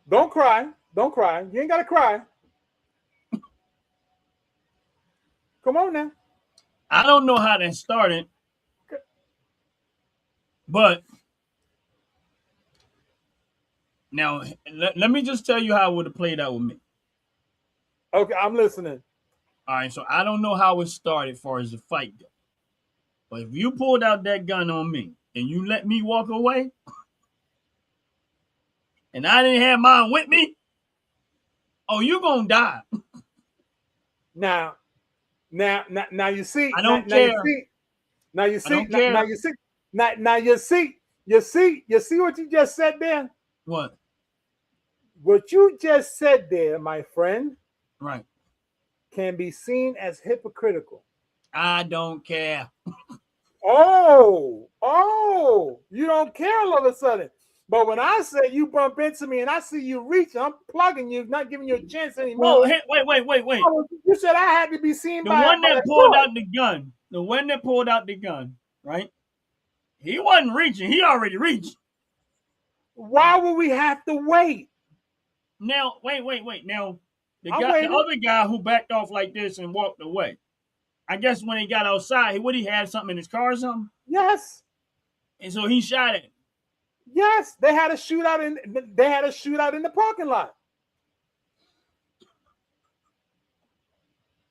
Don't cry. Don't cry. You ain't got to cry. Come on now. I don't know how that started, but now let me just tell you how it would have played out with me. Okay, I'm listening. All right, so I don't know how it started as far as the fight goes. But if you pulled out that gun on me and you let me walk away, and I didn't have mine with me, oh, you gonna die. Now you see. I don't care. Now you see what you just said there? What? What you just said there, my friend, Right. can be seen as hypocritical. I don't care. Oh, you don't care all of a sudden. But when I say you bump into me and I see you reach, I'm plugging you, not giving you a chance anymore. Well, hey, wait. You said I had to be seen The by one by that a pulled court. out the gun, right? He wasn't reaching. He already reached. Why would we have to wait? Now, wait. Now, the waiting. other guy who backed off like this and walked away, I guess when he got outside, he had something in his car or something? Yes. And so he shot at him. Yes, they had a shootout in the parking lot.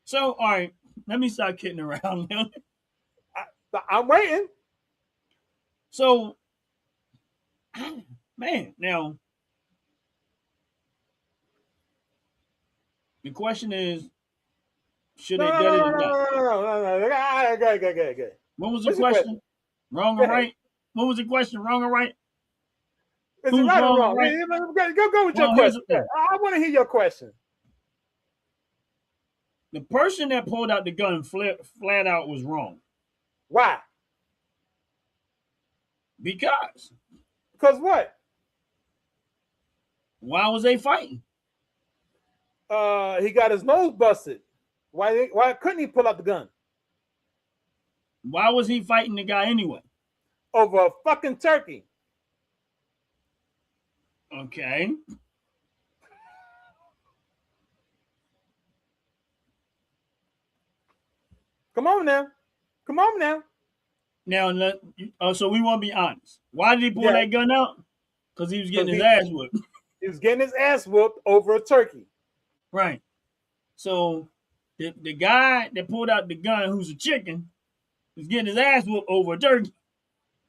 So, all right, let me start kidding around. I'm waiting. So, man, now the question is, should they get it or not? No. Okay. What was the question? Wrong or right? What was the question? Wrong or right? Is it right or wrong? Right? Go with your question. I want to hear your question. The person that pulled out the gun flat out was wrong. Why? Because what? Why was they fighting? He got his nose busted. Why couldn't he pull out the gun? Why was he fighting the guy anyway? Over a fucking turkey. Okay. Come on now. Now, so we want to be honest. Why did he pull that gun out? Because he was getting his ass whooped. He was getting his ass whooped over a turkey. Right. So the guy that pulled out the gun, who's a chicken, was getting his ass whooped over a turkey.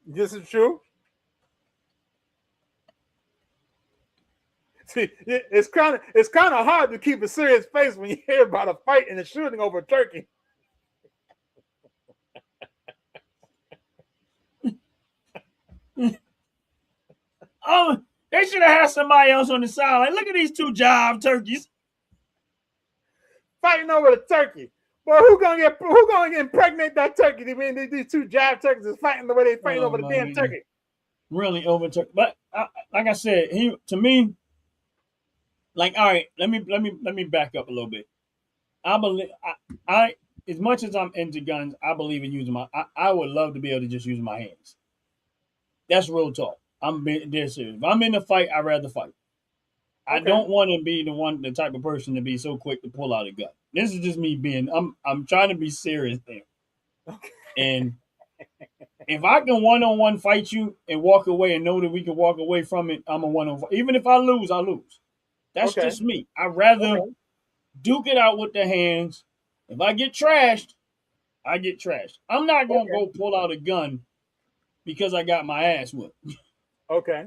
This is true. See, it's kind of hard to keep a serious face when you hear about a fight and a shooting over a turkey. Oh, they should have had somebody else on the side. Like, look at these two jive turkeys fighting over the turkey. Boy, who gonna impregnate that turkey? I mean, these two jive turkeys is fighting the way they fighting over the damn turkey. Really over turkey, but like I said, to me, like, all right, let me back up a little bit. I believe I as much as I'm into guns, I believe in using I would love to be able to just use my hands. That's real talk. I'm being dead serious. If I'm in a fight, I'd rather fight. I don't want to be the type of person to be so quick to pull out a gun. This is just me being. I'm trying to be serious there. Okay. And if I can one-on-one fight you and walk away and know that we can walk away from it, I'm a one-on-one. Even if I lose, I lose. That's just me. I'd rather duke it out with the hands. If I get trashed, I get trashed. I'm not gonna go pull out a gun because I got my ass whipped. Okay.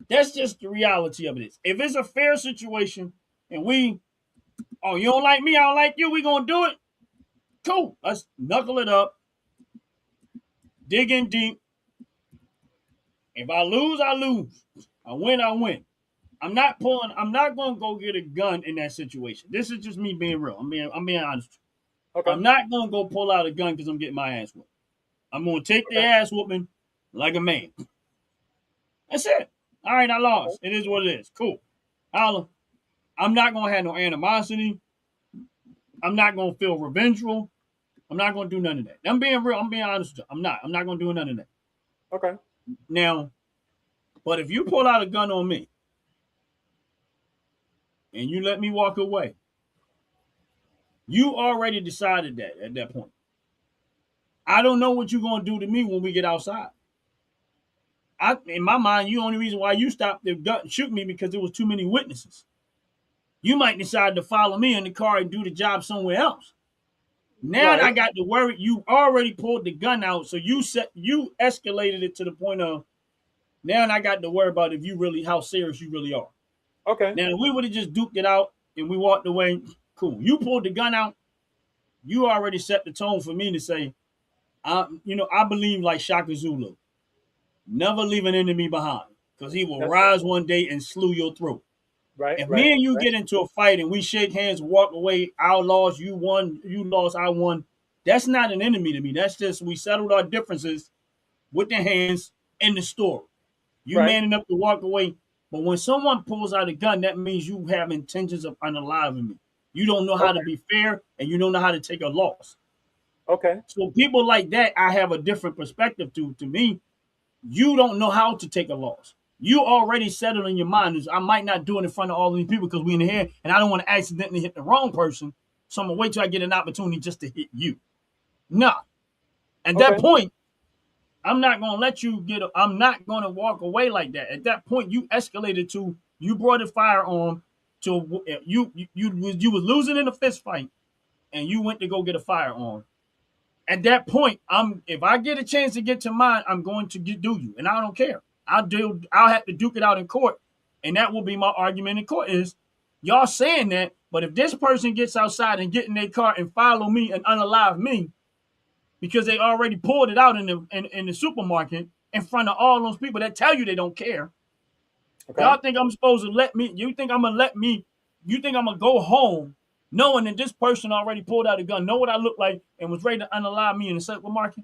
That's just the reality of it. If it's a fair situation and you don't like me, I don't like you, we gonna do it. Cool. Let's knuckle it up, dig in deep. If I lose, I lose. I win, I win. I'm not gonna go get a gun in that situation. This is just me being real. I'm being honest. Okay. I'm not gonna go pull out a gun because I'm getting my ass whooped. I'm gonna take the ass whooping like a man. That's it. All right, I lost. It is what it is. Cool. I'm not gonna have no animosity. I'm not gonna feel revengeful. I'm not gonna do none of that. I'm being real. I'm being honest with you. I'm not gonna do none of that. Okay. Now, but if you pull out a gun on me and you let me walk away, you already decided that at that point. I don't know what you're gonna do to me when we get outside. In my mind, the only reason why you stopped the gun shoot me because there was too many witnesses. You might decide to follow me in the car and do the job somewhere else. Now Right. I got to worry. You already pulled the gun out, so you escalated it to the point of now I got to worry about how serious you really are. Okay. Now if we would have just duked it out and we walked away, cool. You pulled the gun out. You already set the tone for me to say, I believe like Shaka Zulu. Never leave an enemy behind because he will That's rise one day and slew your throat. Right. If Right. me and you right. get into a fight and we shake hands and walk away, I lost, you won, you lost, I won, that's not an enemy to me. That's just we settled our differences with the hands in the store. You Right. man enough to walk away. But when someone pulls out a gun, that means you have intentions of unaliving me. You don't know how to be fair and you don't know how to take a loss. Okay. So people like that, I have a different perspective to. To me, you don't know how to take a loss. You already settled in your mind. I might not do it in front of all these people because we in the air, and I don't want to accidentally hit the wrong person. So I'm gonna wait till I get an opportunity just to hit you. No. At that point, I'm not gonna let you I'm not gonna walk away like that. At that point, you escalated to you brought a firearm to you was losing in a fist fight, and you went to go get a firearm. At that point, if I get a chance to get to mine, I'm going to do you, and I don't care. I'll have to duke it out in court, and that will be my argument in court. Is y'all saying that? But if this person gets outside and get in their car and follow me and unalive me, because they already pulled it out in the supermarket in front of all those people that tell you they don't care, y'all think I'm supposed to let me? You think I'm gonna let me? You think I'm gonna go home knowing that this person already pulled out a gun, know what I look like, and was ready to unalive me in the supermarket?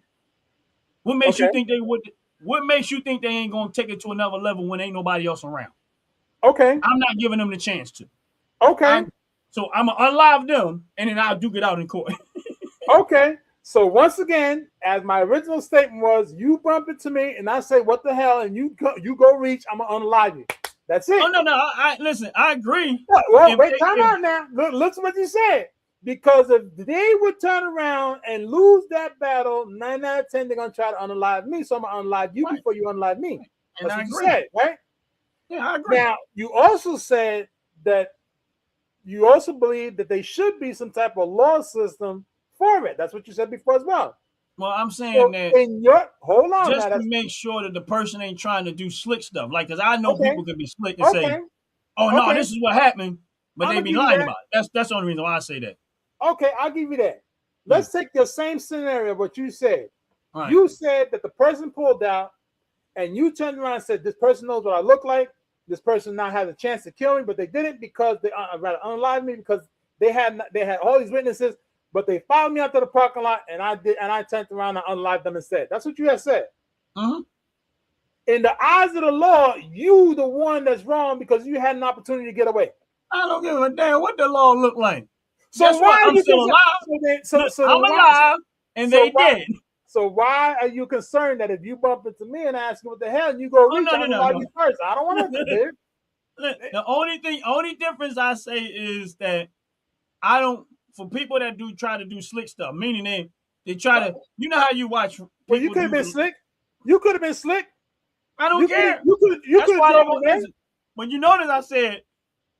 What makes you think they would? What makes you think they ain't gonna take it to another level when ain't nobody else around? Okay. I'm not giving them the chance to. Okay. So I'm gonna unalive them, and then I'll duke it out in court. Okay. So once again, as my original statement was, you bump into me, and I say, "What the hell?" and you go reach, I'm gonna unalive you. That's it. Oh no, I listen. I agree. Well, wait, time out now. Listen what you said. Because if they would turn around and lose that battle, 9 out of 10, they're gonna try to unalive me. So I'm gonna unalive you before you unalive me. And That's I what agree. you said, right? Yeah, I agree. Now you also said that you also believe that there should be some type of law system for it. That's what you said before as well. Well, I'm saying that in your hold on just now, to make sure that the person ain't trying to do slick stuff. Like, cause I know people can be slick and say, "Oh no, this is what happened," but they be lying about it. That's the only reason why I say that. Okay, I'll give you that. Let's take the same scenario of what you said. Right. You said that the person pulled out, and you turned around and said, "This person knows what I look like. This person now has a chance to kill me, but they didn't because they rather unalive me because they had all these witnesses, but they followed me out to the parking lot, and I turned around and unalived them instead." That's what you have said. Mm-hmm. In the eyes of the law, you the one that's wrong because you had an opportunity to get away. I don't give a damn what the law look like. So guess why what? I'm still alive. I'm alive, and they dead. So why are you concerned that if you bump into me and ask you what the hell, and you go reach out and you first? I don't want to do it. The only difference I say is that I don't. For people that try to do slick stuff, meaning they try to. You know how you watch. Well, you could have been slick. You could have been slick. I don't care. You could have. When you notice, I said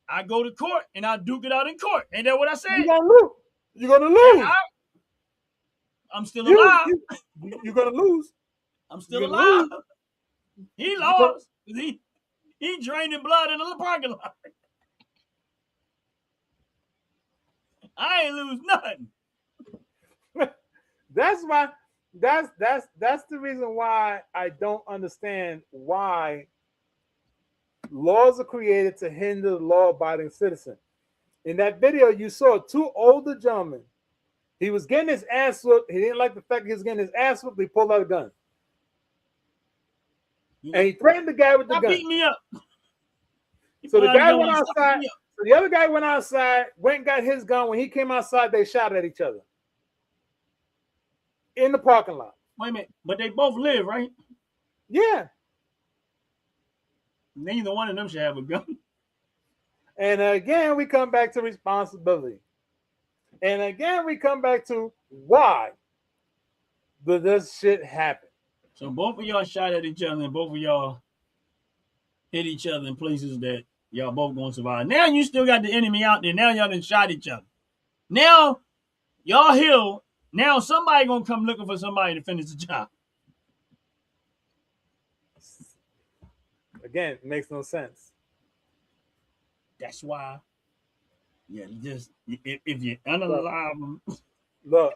I go to court and I duke it out in court. Ain't that what I said? You're gonna lose. You're gonna lose. I'm still alive. You're gonna lose. I'm still You can alive. lose. He lost. He draining blood in the parking lot. I ain't lose nothing. That's why. That's the reason why I don't understand why laws are created to hinder the law-abiding citizen. In that video, you saw two older gentlemen. He was getting his ass whooped. He didn't like the fact he was getting his ass whooped. He pulled out a gun. And he threatened the guy with the Stop gun. beating me up. So the guy went outside. So the other guy went outside, went and got his gun. When he came outside, they shot at each other in the parking lot. Wait a minute, but they both live, right? Yeah. Neither one of them should have a gun. And again, we come back to responsibility. And again, we come back to why did this shit happen? So both of y'all shot at each other, and both of y'all hit each other in places that y'all both gonna survive. Now you still got the enemy out there. Now y'all done shot each other. Now y'all heal. Now somebody gonna come looking for somebody to finish the job. Again, it makes no sense. That's why. Yeah, just if you unalive them, Look,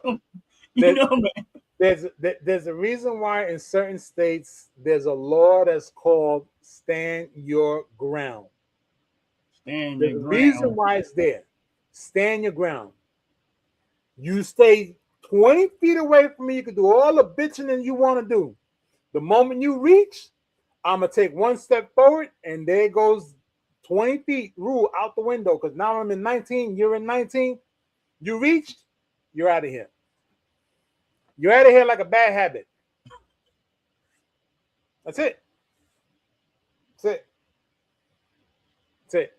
you know, man. there's a reason why in certain states there's a law that's called stand your ground. Stand There's your a ground. reason why it's there. Stand your ground. You stay 20 feet away from me. You can do all the bitching that you want to do. The moment you reach, I'm going to take one step forward, and there goes 20 feet rule out the window, because now I'm in 19, you're in 19. You reached, you're out of here. You're out of here like a bad habit. That's it. That's it. That's it.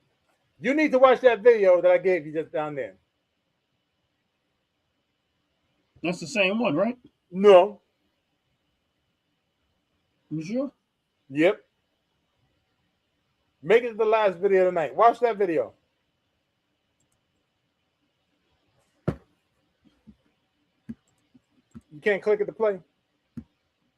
You need to watch that video that I gave you just down there. That's the same one, right? No. You sure? Yep. Make it the last video tonight. Watch that video. You can't click it to play.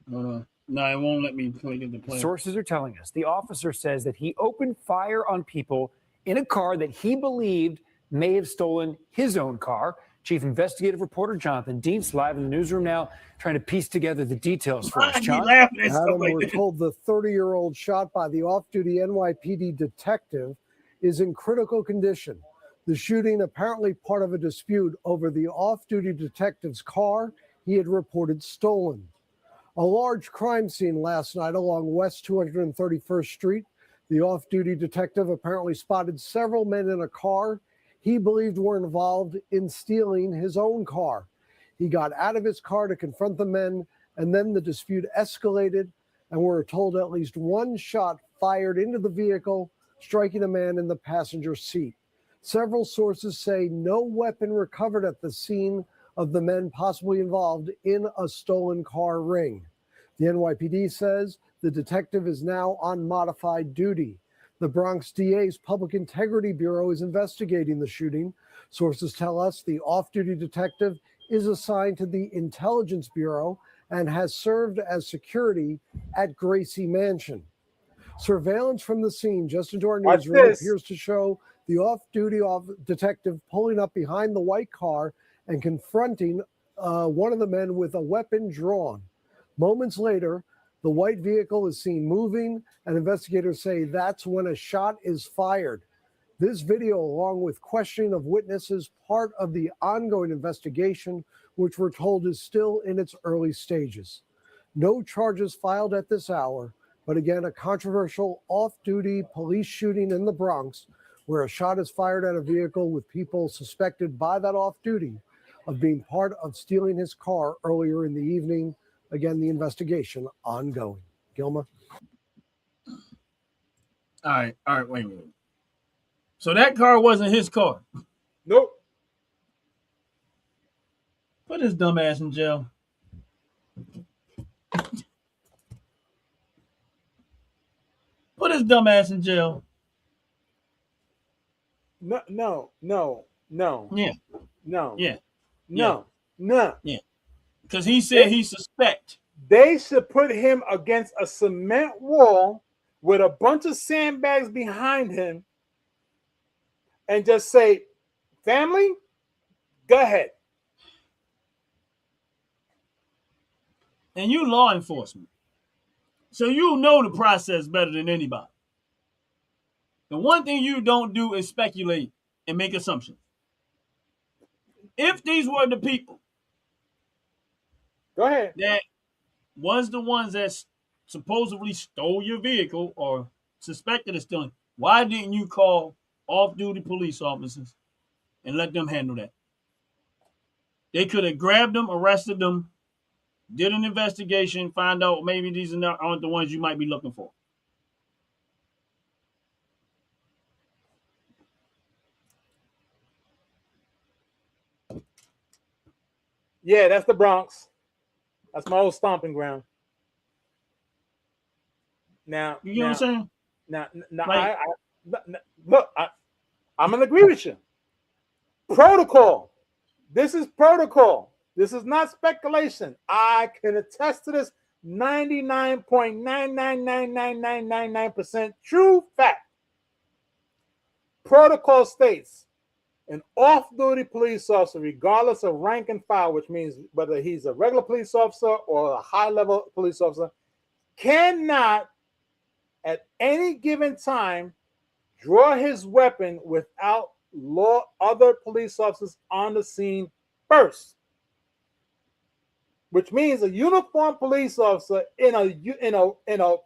No, it won't let me click it to play. Sources are telling us the officer says that he opened fire on people in a car that he believed may have stolen his own car. Chief investigative reporter Jonathan Dietz live in the newsroom now, trying to piece together the details for us. John? Adam, we're told the 30-year-old shot by the off-duty NYPD detective is in critical condition. The shooting apparently part of a dispute over the off-duty detective's car he had reported stolen. A large crime scene last night along West 231st Street. The off-duty detective apparently spotted several men in a car he believed were involved in stealing his own car. He got out of his car to confront the men, and then the dispute escalated, and we're told at least one shot fired into the vehicle, striking a man in the passenger seat. Several sources say no weapon recovered at the scene of the men possibly involved in a stolen car ring. The NYPD says the detective is now on modified duty. The Bronx DA's Public Integrity Bureau is investigating the shooting. Sources tell us the off-duty detective is assigned to the Intelligence Bureau and has served as security at Gracie Mansion. Surveillance from the scene just into our newsroom appears to show the off-duty detective pulling up behind the white car and confronting one of the men with a weapon drawn. Moments later, the white vehicle is seen moving, and investigators say that's when a shot is fired. This video, along with questioning of witnesses, part of the ongoing investigation, which we're told is still in its early stages. No charges filed at this hour, but again, a controversial off-duty police shooting in the Bronx, where a shot is fired at a vehicle with people suspected by that off-duty of being part of stealing his car earlier in the evening. Again, the investigation ongoing. Gilma? All right, wait a minute. So that car wasn't his car? Nope. Put his dumb ass in jail. Put his dumb ass in jail. No. Yeah. No. Yeah. No. No. Yeah. Because he said he suspect. They should put him against a cement wall with a bunch of sandbags behind him and just say, family, go ahead. And you law enforcement. So you know the process better than anybody. The one thing you don't do is speculate and make assumptions. If these were the people Go ahead. that was the ones that supposedly stole your vehicle or suspected of stealing, why didn't you call off-duty police officers and let them handle that? They could have grabbed them, arrested them, did an investigation, find out maybe these aren't the ones you might be looking for. Yeah, that's the Bronx. That's my old stomping ground. Now, You know what I'm saying? Now, Like- I'm gonna agree with you. Protocol. This is protocol. This is not speculation. I can attest to this 99.9999999% true fact. Protocol states an off-duty police officer, regardless of rank and file, which means whether he's a regular police officer or a high-level police officer, cannot at any given time draw his weapon without other police officers on the scene first. Which means a uniformed police officer in a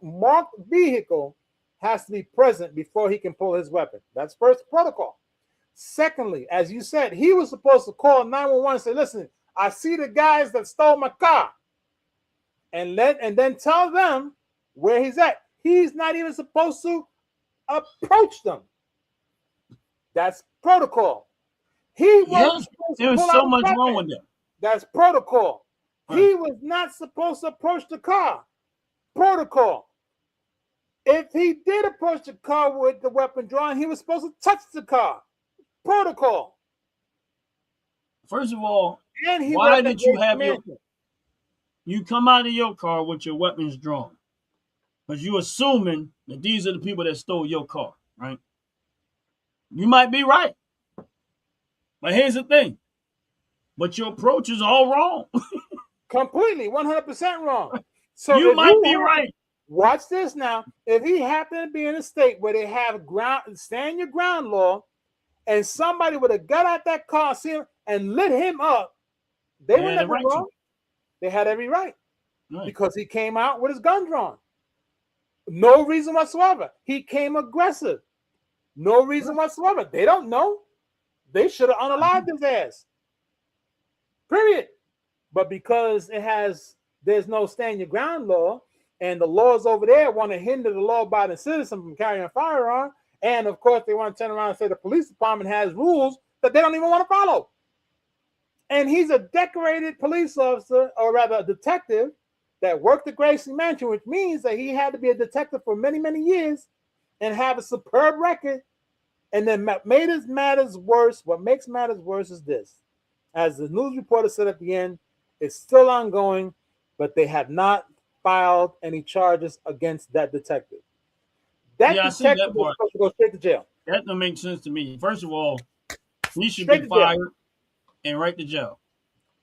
marked vehicle has to be present before he can pull his weapon. That's first protocol. Secondly, as you said, he was supposed to call 911 and say, listen, I see the guys that stole my car. And then tell them where he's at. He's not even supposed to approach them. That's protocol. He wasn't supposed to there was pull so out much a wrong weapon. with them. That's protocol. Right. He was not supposed to approach the car. Protocol. If he did approach the car with the weapon drawn, he was supposed to touch the car. Protocol. First of all, And he why read the did you Gracie have Mansion. you come out of your car with your weapons drawn? Because you assuming that these are the people that stole your car, right? You might be right. But here's the thing. But your approach is all wrong. Completely, 100% wrong. So You if might be right. Watch this now. If he happened to be in a state where they have stand your ground law, and somebody would have got out that car, see him, and lit him up, they They wouldn't had have the right been to. wrong. They had every right. Right. Because he came out with his gun drawn. No reason whatsoever. He came aggressive. No reason whatsoever. They don't know. They should have unalived his ass. Period. But because there's no stand your ground law, and the laws over there want to hinder the law-abiding citizen from carrying a firearm, and of course they want to turn around and say the police department has rules that they don't even want to follow. And he's a decorated police officer, or rather a detective, that worked at Gracie Mansion, which means that he had to be a detective for many, many years and have a superb record. And then matters worse. What makes matters worse is this. As the news reporter said at the end, it's still ongoing, but they have not filed any charges against that detective. That Yeah, I see detective that part. is supposed to go straight to jail. That don't make sense to me. First of all, he should Straight be to jail. fired and right to jail.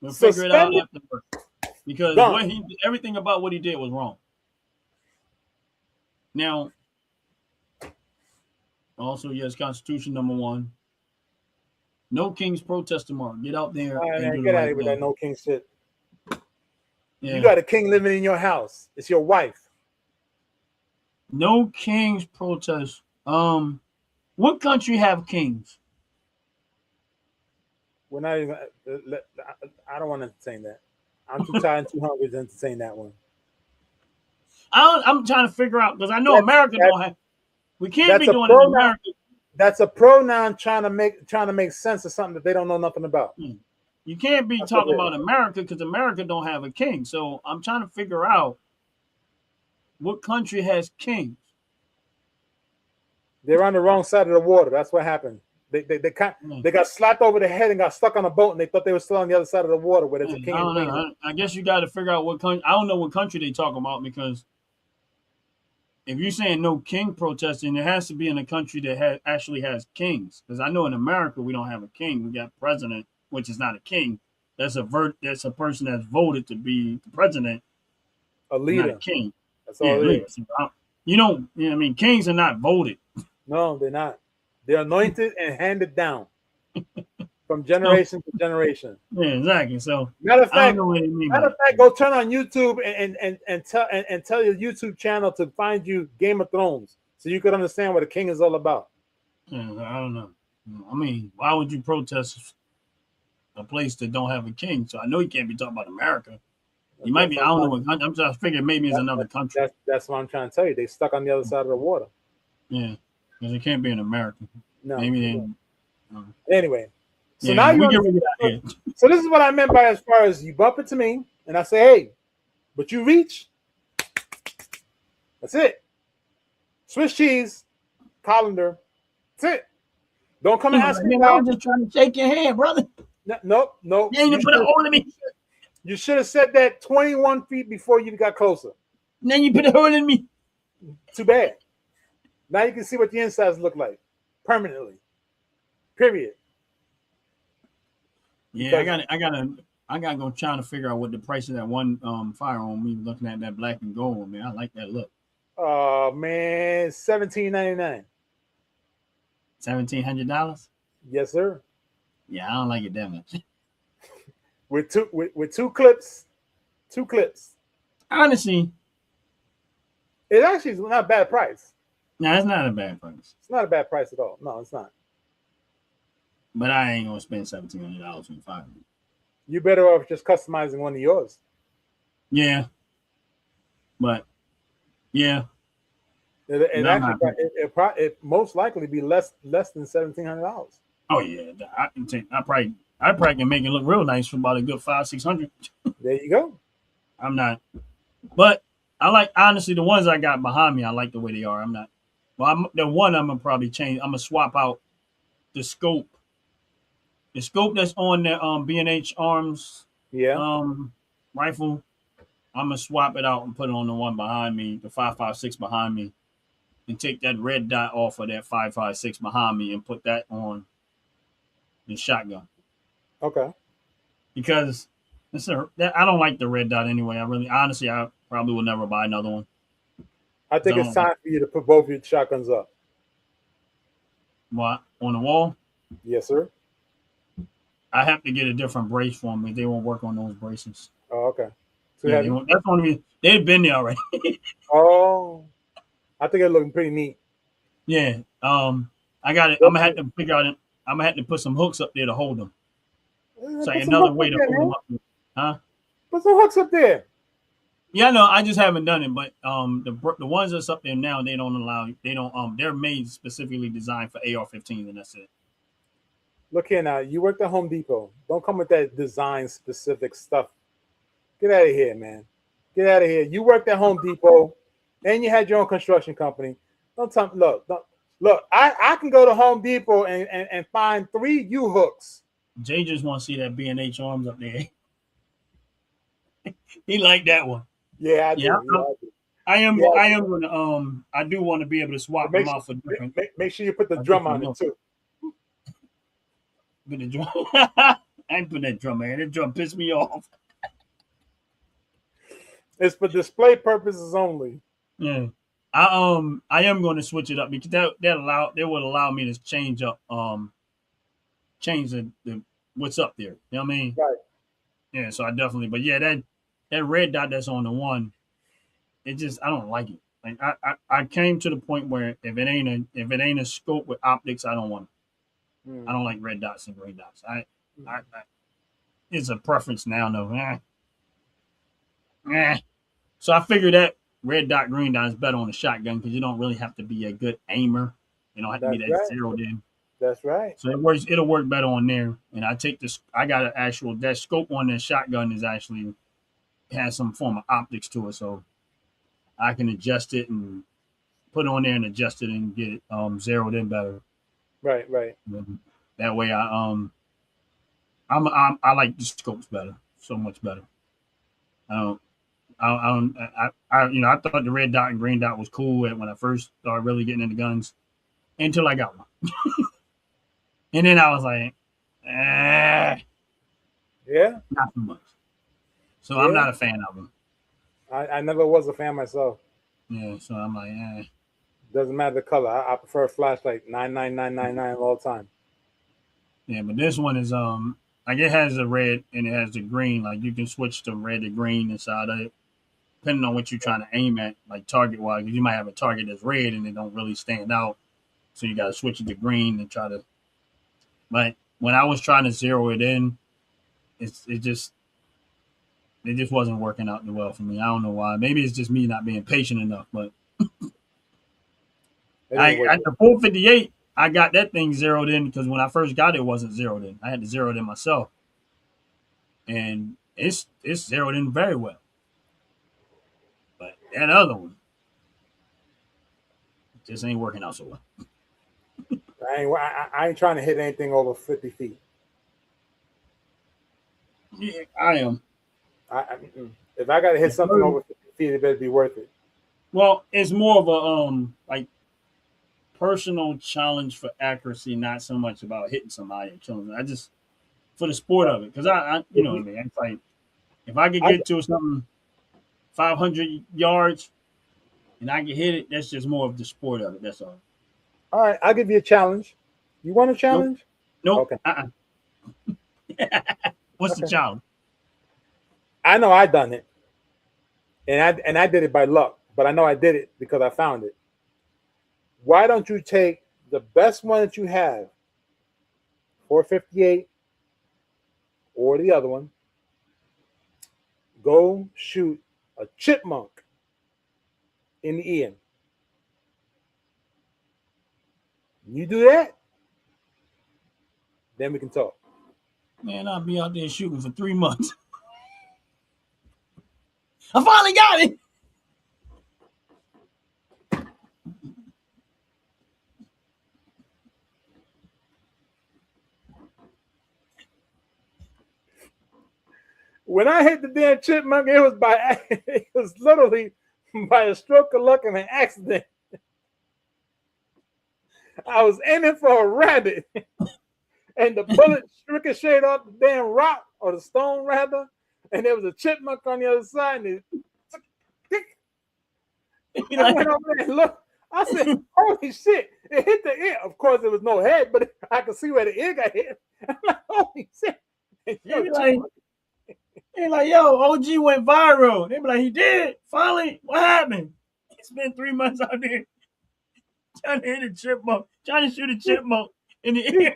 We'll figure it out afterwards. Because everything about what he did was wrong. Now, also, yes, Constitution number 1. No King's protest tomorrow. Get out there and do Get the out right of here with thing. that no king shit. Yeah. You got a king living in your house. It's your wife. No King's protest. What country have kings? We're not even. I don't want to entertain that. I'm too tired and too hungry to entertain that one. I'm trying to figure out because I know America don't have. We can't be doing it in America. That's a pronoun trying to make sense of something that they don't know nothing about. You can't be talking about America because America don't have a king. So I'm trying to figure out what country has kings. They're on the wrong side of the water. That's what happened. They got slapped over the head and got stuck on a boat, and they thought they were still on the other side of the water where there's a king I and don't queen. know. I guess you got to figure out what country. I don't know what country they talk about, because if you're saying no king protesting, it has to be in a country that actually has kings. Because I know in America we don't have a king. We got president, which is not a king. That's a person that's voted to be the president, A leader, not a king. That's all it is. So, I mean, kings are not voted. No, they're not. They're anointed and handed down from generation to generation. Yeah, exactly. So Matter of I don't fact, know what you mean by that. go turn on YouTube and tell your YouTube channel to find you Game of Thrones, so you could understand what a king is all about. Yeah, I don't know. I mean, why would you protest a place that don't have a king? So I know you can't be talking about America. You might be. I don't know what country. I'm just figuring maybe it's another country. That's what I'm trying to tell you. They stuck on the other side of the water. Yeah, because it can't be in America. No. Maybe they. Anyway, so Yeah, now you. So this is what I meant by, as far as you bump into me and I say, hey, but you reach. That's it. Swiss cheese, colander. That's it. Don't come and ask me. I was just trying to shake your hand, brother. No. You ain't even put a hole in me. You should have said that 21 feet before you got closer. And then you put a hole in me. Too bad. Now you can see what the insides look like permanently. Period. Yeah, I gotta go trying to figure out what the price of that one firearm. We looking at that black and gold, man. I like that look. Oh man, $17.99. $1,700. Yes, sir. Yeah, I don't like it that much. With two clips. Honestly, it actually is not a bad price. No, it's not a bad price. It's not a bad price at all. No, it's not. But I ain't gonna spend $1,700 on fire. You better off just customizing one of yours. Yeah, but yeah, it most likely be less than $1,700. Oh yeah, I probably can make it look real nice for about a good $500-600. There you go. I'm not, but I like, honestly, the ones I got behind me. I like the way they are. I'm not. Well, the one I'm gonna probably change. I'm gonna swap out the scope. The scope that's on the B&H Arms rifle. I'm gonna swap it out and put it on the one behind me, the 5.56 behind me, and take that red dot off of that 5.56 behind me and put that on the shotgun. Okay. Because I don't like the red dot anyway. I probably will never buy another one. I think it's time for you to put both your shotguns up. What, on the wall? Yes, sir. I have to get a different brace for them. They won't work on those braces. Oh, okay. So yeah, that's only they've been there already. Oh, I think it's looking pretty neat. Yeah. I got it. I'm gonna have to figure out it. I'm gonna have to put some hooks up there to hold them. It's like another way to hold them up. Huh? Put some hooks up there. Yeah, no, I just haven't done it. But the ones that's up there now, they don't allow. They don't. They're made specifically designed for AR-15s, and that's it. Look here now. You worked at Home Depot. Don't come with that design specific stuff. Get out of here, man. Get out of here. You worked at Home Depot, and you had your own construction company. Don't tell me. Look. I can go to Home Depot and find 3 U-hooks. Jay just want to see that B&H Arms up there. He like that one. Yeah, I do. I am gonna I do want to be able to swap them out for different. Make sure you put the drum on it too. Put the drum. I ain't put that drum, man. That drum pissed me off. It's for display purposes only. Yeah. I am going to switch it up because that would allow me to change up change the what's up there. You know what I mean? Right. Yeah, so I definitely, but yeah, that red dot that's on the one, I don't like it. Like I came to the point where if it ain't a scope with optics, I don't want it. I don't like red dots and green dots. I it's a preference now though. So I figured that red dot, green dot is better on a shotgun because you don't really have to be a good aimer. You don't have to be that zeroed in. That's right. So it'll work better on there. And I got that scope on that shotgun is actually has some form of optics to it. So I can adjust it and put it on there and adjust it and get it zeroed in better. Right. That way, I like the scopes better, so much better. I don't, I thought the red dot and green dot was cool when I first started really getting into guns until I got one, and then I was like, Yeah. not so much. So I'm Yeah. not a fan of them. I never was a fan myself. Yeah, so I'm like, Doesn't matter the color. I prefer flashlight 99999 all the time. yeah, but this one is like it has the red and it has the green. Like you can switch the red to green inside of it, depending on what you're trying to aim at, like target wise. Because you might have a target that's red and it don't really stand out, so you got to switch it to green and try to. But when I was trying to zero it in, it just wasn't working out well for me. I don't know why. Maybe it's just me not being patient enough. But at the 458, I got that thing zeroed in because when I first got it, wasn't zeroed in. I had to zero it in myself, and it's zeroed in very well. But that other one just ain't working out so well. I ain't trying to hit anything over 50 feet. Yeah, I am. If I got to hit something over 50 feet, it better be worth it. Well, it's more of a like personal challenge for accuracy, not so much about hitting somebody and killing them. I just for the sport of it, because I you know what I mean. It's like if I could get to something 500 yards and I can hit it, that's just more of the sport of it. That's all. All right, I'll give you a challenge. You want a challenge? Nope. Okay. What's the challenge? I know I done it, and I did it by luck, but I know I did it because I found it. Why don't you take the best one that you have, 458, or the other one, go shoot a chipmunk in the ear. You do that, then we can talk. Man, I'll be out there shooting for 3 months. I finally got it. When I hit the damn chipmunk, it was literally by a stroke of luck and an accident. I was aiming for a rabbit, and the bullet ricocheted off the damn rock or the stone rather, and there was a chipmunk on the other side, and I went over there and looked. I said, "Holy shit!" It hit the ear. Of course, there was no head, but I could see where the ear got hit. I'm like, "Holy shit!" They're like, yo, OG went viral. They be like, he did? Finally? What happened? He spent 3 months out there trying to hit a chipmunk, trying to shoot a chipmunk in the ear.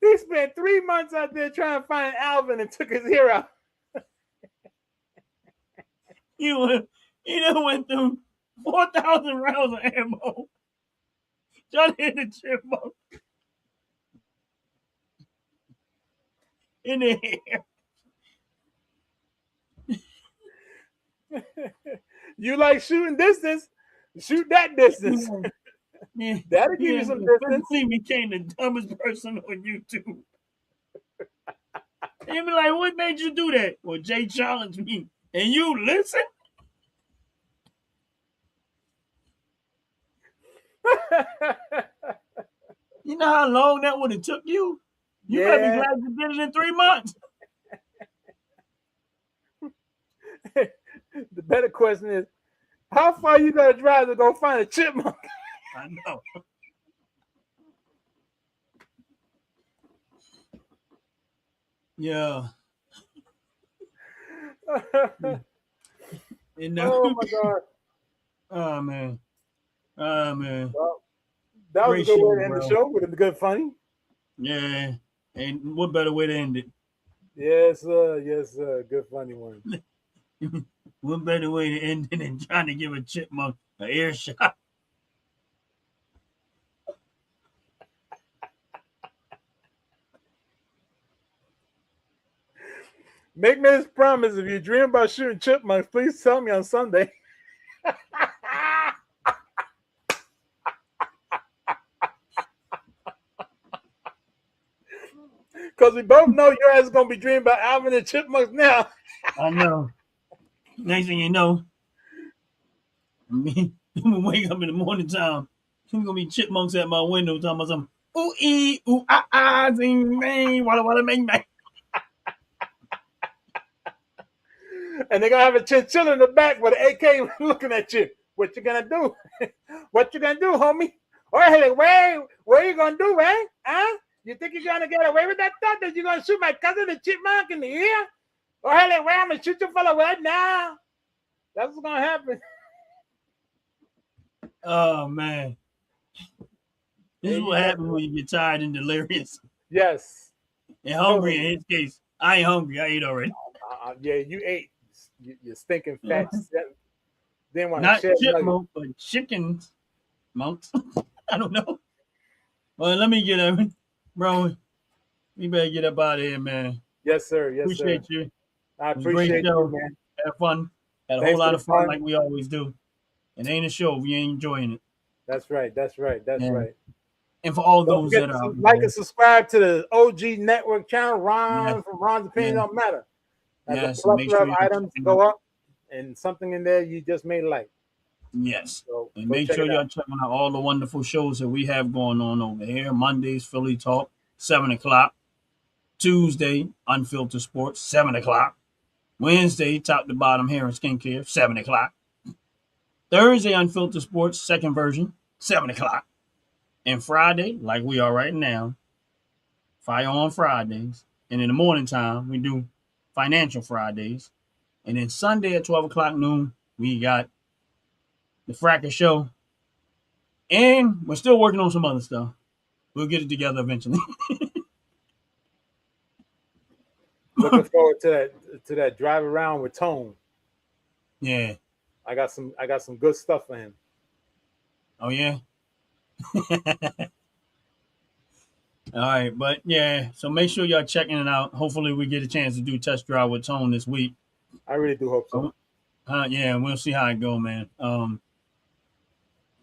He spent 3 months out there trying to find Alvin and took his ear out. He done went through 4,000 rounds of ammo trying to hit a chipmunk in the ear. You like shooting distance? Shoot that distance. Yeah. That'll give you some distance. He became the dumbest person on YouTube. They be like, what made you do that? Well, Jay challenged me. And you listen? You know how long that would have took you? You better be glad you did it in 3 months. The better question is, how far you gotta drive to go find a chipmunk? I know. Yeah. Oh my god. Oh man. Oh man. Well, that was a good way to end the show. Would have been good funny. Yeah. And what better way to end it? Yes, sir. Yes, sir. Good funny one. What better way to end it than trying to give a chipmunk an ear shot? Make me this promise: if you dream about shooting chipmunks, please tell me on Sunday. Because we both know your ass is gonna be dreaming about Alvin and Chipmunks now. I know. Next thing you know, me, I'm gonna wake up in the morning time. There's gonna be chipmunks at my window talking about something. Ooh ee ooh ah zing bang walla walla bang bang. And they're gonna have a chinchilla in the back with an AK looking at you. What you gonna do? What you gonna do, homie? Or hey, what you gonna do, eh? Huh? You think you're gonna get away with that thought that you're gonna shoot my cousin the chipmunk in the ear? Or hey, I'm gonna shoot you fella right now. That's what's gonna happen. Oh man. This is what happens when you get tired and delirious. Yes. And hungry in his case. I ain't hungry. I ate already. Yeah, you ate. You're stinking fat. Didn't want to Not share chipmunk, but chickens. Monks. I don't know. Well, let me get up. Bro, we better get up out of here, man. Yes, sir. Yes, Appreciate sir. you. I It was a appreciate great show. you, man. Had fun. Had a Thanks whole lot for of the fun fun. like we always do. It ain't a show if you ain't enjoying it. That's right. That's right. That's Yeah. right. And for all Don't those forget that to are like and subscribe to the OG Network channel. Ron Yes. from Ron's Opinion Yes. Don't Matter. As Yes, a make plethora sure of you items check go out. up, and something in there you just may like. Yes. So And go make check sure it y'all out. checking out all the wonderful shows that we have going on over here. Mondays, Philly Talk, 7 o'clock. Tuesday, Unfiltered Sports, 7 o'clock. Wednesday, Top to Bottom Hair and Skincare, 7 o'clock. Thursday, Unfiltered Sports, second version, 7 o'clock. And Friday, like we are right now, Firearm Fridays. And in the morning time, we do Financial Fridays. And then Sunday at 12 o'clock noon, we got the Fracker Show. And we're still working on some other stuff. We'll get it together eventually. Looking forward to that drive around with Tone. Yeah. I got some good stuff for him. Oh, yeah? All right, but yeah, so make sure y'all checking it out. Hopefully, we get a chance to do test drive with Tone this week. I really do hope so. Yeah, we'll see how it go, man.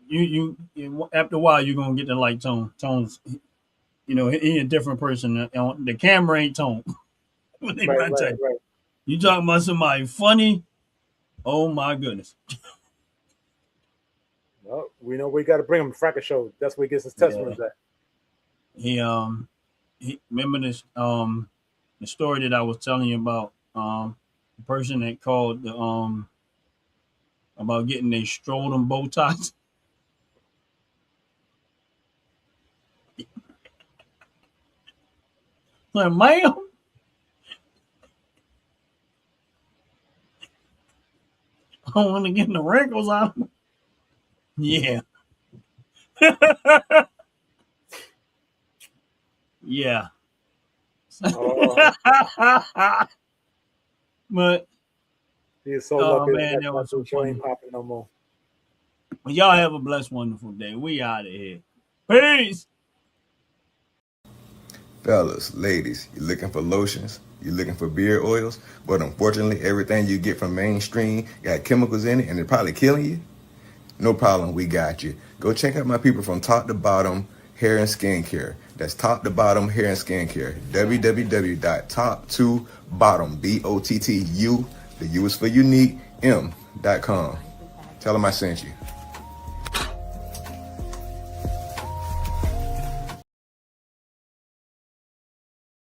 You after a while, you're gonna get to like Tone. Tone's, he a different person. The camera ain't Tone. What they Right. You talking about somebody funny? Oh my goodness. Well, we know we got to bring him to Fracker Show. That's where he gets his testimonies at. He remember this the story that I was telling you about the person that called about getting their scrotum bow ties. Like, ma'am, I want to get the wrinkles out. Yeah. Yeah. But he is so lucky man, that was so funny. ain't popping no more. Well, y'all have a blessed, wonderful day. We out of here. Peace. Fellas, ladies, you looking for lotions? You looking for beard oils? But unfortunately, everything you get from mainstream got chemicals in it and they're probably killing you? No problem, we got you. Go check out my people from Top to Bottom Hair and Skincare. That's Top to Bottom Hair and Skincare. www.top2bottom, BOTTU, the U is for unique, M.com. Tell them I sent you.